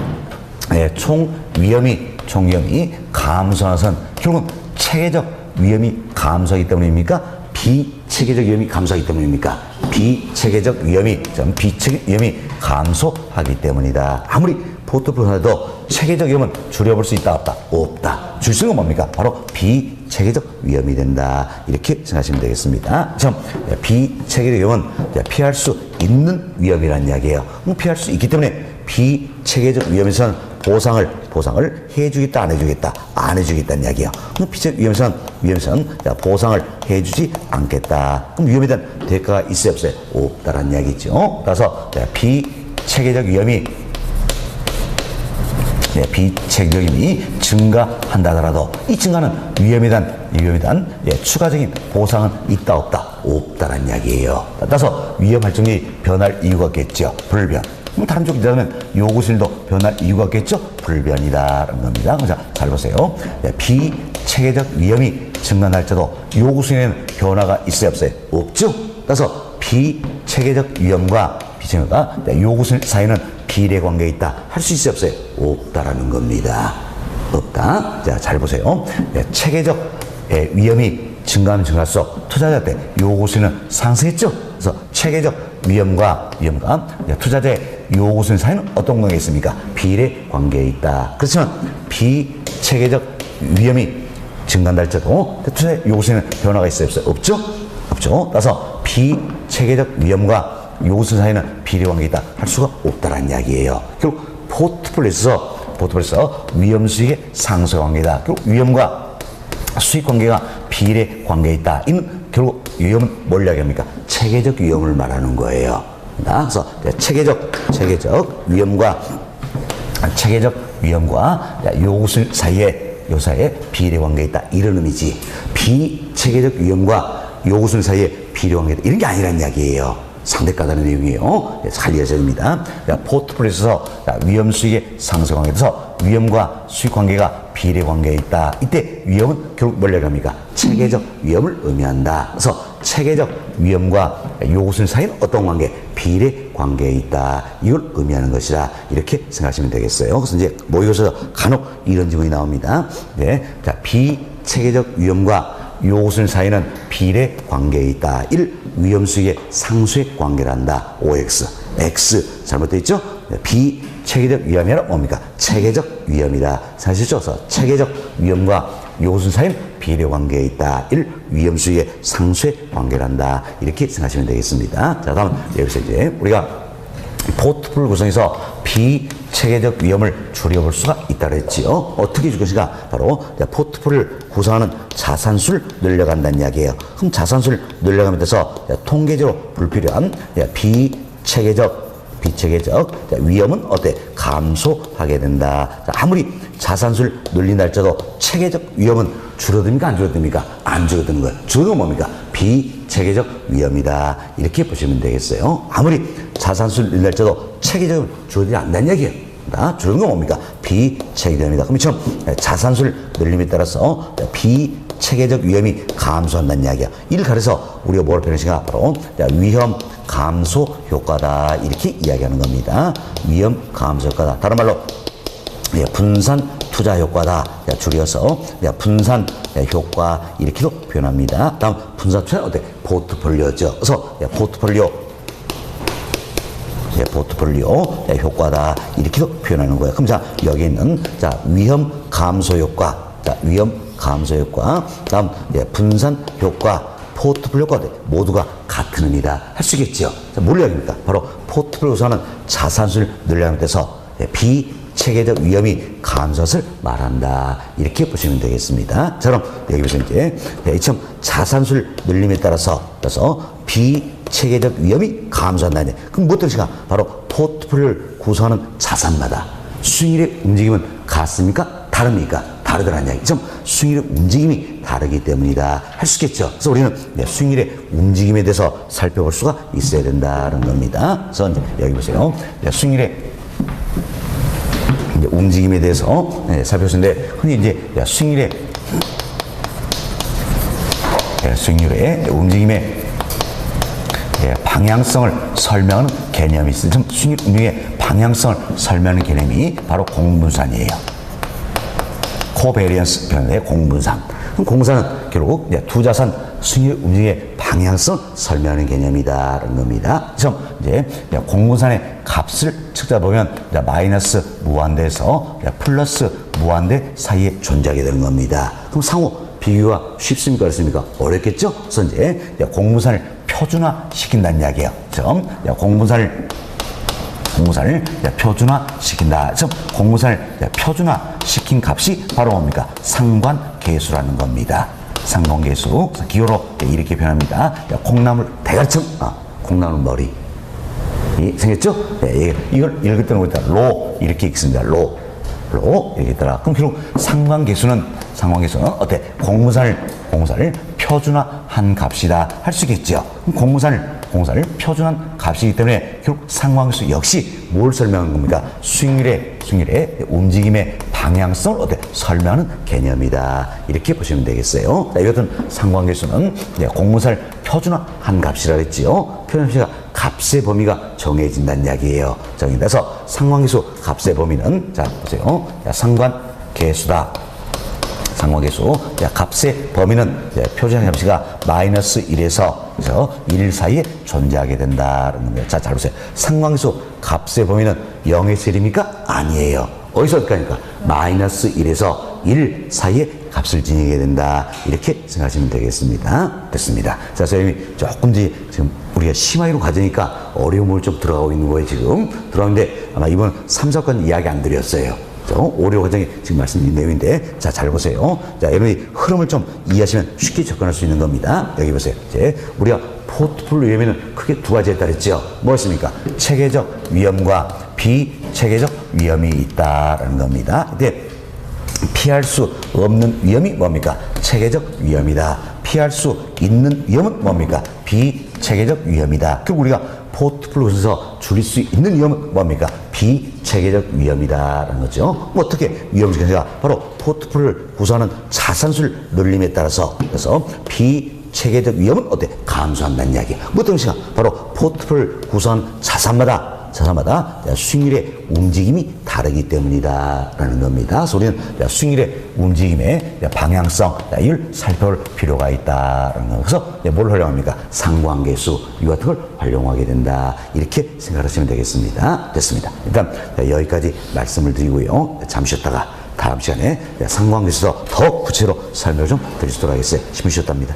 총 위험이 감소하는 선 결국은 체계적 위험이 감소하기 때문입니까? 비체계적 위험이 감소하기 때문입니까? 비체계적 위험이 감소하기 때문이다. 아무리 포트폴리오도 체계적 위험은 줄여볼 수 있다 없다? 없다. 줄 수는 뭡니까? 바로 비체계적 위험이 된다. 이렇게 생각하시면 되겠습니다. 참 비체계적 위험은 피할 수 있는 위험이라는 이야기예요. 피할 수 있기 때문에 비체계적 위험에서는 보상을 해주겠다, 안 해주겠다, 안 해주겠다는 이야기예요. 그럼 비체계적 위험에서는 보상을 해주지 않겠다. 그럼 위험에 대한 대가가 있어요, 없어요? 없다라는 이야기죠. 따라서 비체계적 위험이 증가한다 하더라도 이 증가는 위험에 대한 추가적인 보상은 있다 없다? 없다라는 이야기예요. 따라서 위험 발생이 변할 이유가 없겠죠. 불변. 다른 쪽 기자는 요구수익도 변할 이유가 없겠죠? 불변이다라는 겁니다. 자, 잘 보세요. 비체계적 위험이 증가할지라도 요구수익에는 변화가 있어요 없어요? 없죠? 따라서 비체계적 위험과 요구수익 사이는 비례관계에 있다. 할 수 있어요 없어요? 없다라는 겁니다. 없다. 자, 잘 보세요. 체계적 위험이 증가하면 증가할수록 투자자한테 요구수익은 상승했죠? 그래서 체계적 위험과 투자자의 요구수익 사이는 어떤 관계에 있습니까? 비례 관계에 있다. 그렇지만 비체계적 위험이 증가한다 할지라도 투자자의 요구수익은 변화가 있어요 없어요? 없죠. 따라서 비체계적 위험과 요구수익 사이는 비례 관계에 있다 할 수가 없다라는 이야기예요. 결국 포트폴리오에서 위험 수익의 상쇄 관계다. 결국 위험과 수익 관계가 비례 관계에 있다. 이는 결국 위험은 뭘 이야기합니까? 체계적 위험을 말하는 거예요. 그래서 체계적 위험과 요구수익 사이에 비례 관계에 있다. 이런 의미지. 비체계적 위험과 요구수익 사이에 비례 관계에 있다. 이런 게 아니란 이야기예요. 상대가다는 내용이에요. 잘 이해하셔야 됩니다. 포트폴리오에서 위험 수익의 상승 관계에 대해서 위험과 수익 관계가 비례 관계에 있다. 이때 위험은 결국 뭘 얘기합니까? 체계적 위험을 의미한다. 그래서 체계적 위험과 요구수익 사이는 어떤 관계? 비례 관계에 있다. 이걸 의미하는 것이다. 이렇게 생각하시면 되겠어요. 그래서 이제 모의고사에서 간혹 이런 질문이 나옵니다. 자, 비체계적 위험과 요구순위 사이는 비례 관계에 있다. 1. 위험 수익의 상수의 관계를 한다. OX. X 잘못되어 있죠? 비체계적 위험이 아니라 뭡니까? 체계적 위험이다. 사실죠? 체계적 위험과 요구순위 사이는 비례 관계에 있다. 1. 위험 수익의 상수의 관계를 한다. 이렇게 생각하시면 되겠습니다. 자, 다음 여기서 이제 우리가 포트폴리오 구성에서 비체계적 위험을 줄여볼 수가 있다고 했지요. 어떻게 줄 것인가? 바로 포트폴리오를 구성하는 자산수를 늘려간다는 이야기예요. 그럼 자산수를 늘려가면 돼서 통계적으로 불필요한 비체계적 위험은 어때? 감소하게 된다. 아무리 자산수를 늘린다 할지라도 체계적 위험은 줄어듭니까? 안 줄어듭니까? 안 줄어드는 거예요. 줄어드는 건 뭡니까? 비체계적 위험이다. 이렇게 보시면 되겠어요. 아무리 자산수를 늘린다 할지라도 체계적으로 줄어들지 않는다는 얘기예요. 줄어드는 건 뭡니까? 비체계적 위험이다. 그럼 이처럼 자산수를 늘림에 따라서 비체계적 위험이 감소한다는 이야기야. 이를 가려서 우리가 뭐를 표현하는가? 바로 위험 감소 효과다. 이렇게 이야기하는 겁니다. 위험 감소 효과다. 다른 말로 분산 투자 효과다. 줄여서 분산 효과 이렇게도 표현합니다. 다음 분산 투자는 어때? 포트폴리오죠. 그래서 포트폴리오 효과다. 이렇게도 표현하는 거예요. 그럼 자, 여기 있는 위험 감소 효과. 위험 감소 효과. 다음 분산 효과. 포트폴리오 효과 모두가 같은 의미다. 할 수 있겠죠. 뭘 이야기입니까? 바로 포트폴리오 구성하는 자산수를 늘려가는 데서 비체계적 위험이 감소할 것을 말한다. 이렇게 보시면 되겠습니다. 자, 그럼 여기서 이제 이처럼 자산수를 늘림에 따라서 비체계적 위험이 감소한다. 그럼 무엇 뜻인가? 바로 포트폴리오를 구성하는 자산마다 수익률의 움직임은 같습니까? 다릅니까? 다르더라는 이야기. 좀 수익률의 움직임이 다르기 때문이다. 할 수 있겠죠. 그래서 우리는 수익률의 움직임에 대해서 살펴볼 수가 있어야 된다는 겁니다. 그래서 이제 여기 보세요. 수익률의 움직임에 대해서 살펴보는데 흔히 이제 수익률의 움직임의 방향성을 설명하는 개념이 있어요. 수익률 움직임의 방향성을 설명하는 개념이 바로 공분산이에요. 코베리언스 표현의 공분산. 그럼 공분산은 결국 투자산 수익률 움직임의 방향성 설명하는 개념이다라는 겁니다. 그래서 이제 공분산의 값을 측정해 보면 마이너스 무한대에서 플러스 무한대 사이에 존재하게 되는 겁니다. 그럼 상호 비교가 쉽습니까? 어렵습니까? 어렵겠죠? 그래서 이제 공분산을 표준화 시킨다는 이야기예요. 그래서 공분산을 표준화시킨다. 그래서 공분산을 표준화시킨 값이 바로 뭡니까? 상관계수라는 겁니다. 상관계수. 기호로 이렇게 표현합니다. 콩나물 대가리처럼 콩나물 머리 생겼죠? 이걸 읽을 때는 로 이렇게 읽습니다. 로 이렇게 있더라. 그럼 결국 상관계수는 어때? 공분산을 표준화한 값이다. 할 수 있겠죠? 그럼 공분산을 표준한 값이기 때문에 결국 상관계수 역시 뭘 설명하는 겁니까? 수익률의 움직임의 방향성을 어때? 설명하는 개념이다. 이렇게 보시면 되겠어요. 자, 이 같은 상관계수는 공분산을 표준화한 값이라 했지요. 표준시가 값의 범위가 정해진다는 이야기예요. 그래서 상관계수 값의 범위는 자 보세요. 상관계수다. 상관계수 값의 범위는 표준화 값이가 마이너스 1에서 1 사이에 존재하게 된다는 겁니다. 자, 잘 보세요. 상관계수 값의 범위는 0에서 1입니까? 아니에요. 어디서 어디까지입니까? 마이너스 1에서 1 사이에 값을 지니게 된다. 이렇게 생각하시면 되겠습니다. 됐습니다. 자, 선생님이 조금 지금 우리가 심화위로 가져니까 어려움을 좀 들어가고 있는 거예요, 지금. 들어가는데 아마 이번 3, 4건 이야기 안 드렸어요. 오류 과정이 지금 말씀드린 내용인데, 자, 잘 보세요. 자, 여러분이 흐름을 좀 이해하시면 쉽게 접근할 수 있는 겁니다. 여기 보세요. 이제 우리가 포트폴리오 위험에는 크게 두 가지에 따르죠. 무엇입니까? 체계적 위험과 비체계적 위험이 있다라는 겁니다. 근데 피할 수 없는 위험이 뭡니까? 체계적 위험이다. 피할 수 있는 위험은 뭡니까? 비체계적 위험이다. 결국 우리가 포트폴리오에서 줄일 수 있는 위험은 뭡니까? 비체계적 위험이다라는 거죠. 어떻게 위험을 바로 포트폴리오를 구성하는 자산수를 늘림에 따라서 그래서 비체계적 위험은 어때? 감소한다는 이야기예요. 어떤 것인가? 바로 포트폴리오를 구성하는 자산마다 수익률의 움직임이 다르기 때문이다라는 겁니다. 그래서 우리는 수일의 움직임의 방향성, 이를 살펴볼 필요가 있다라는 거. 그래서 뭘 활용합니까? 상관계수 이 같은 걸 활용하게 된다. 이렇게 생각하시면 되겠습니다. 됐습니다. 일단 여기까지 말씀을 드리고요. 잠시 쉬었다가 다음 시간에 상관계수 더 구체로 설명을 좀 드리도록 하겠어요. 10분 쉬었답니다.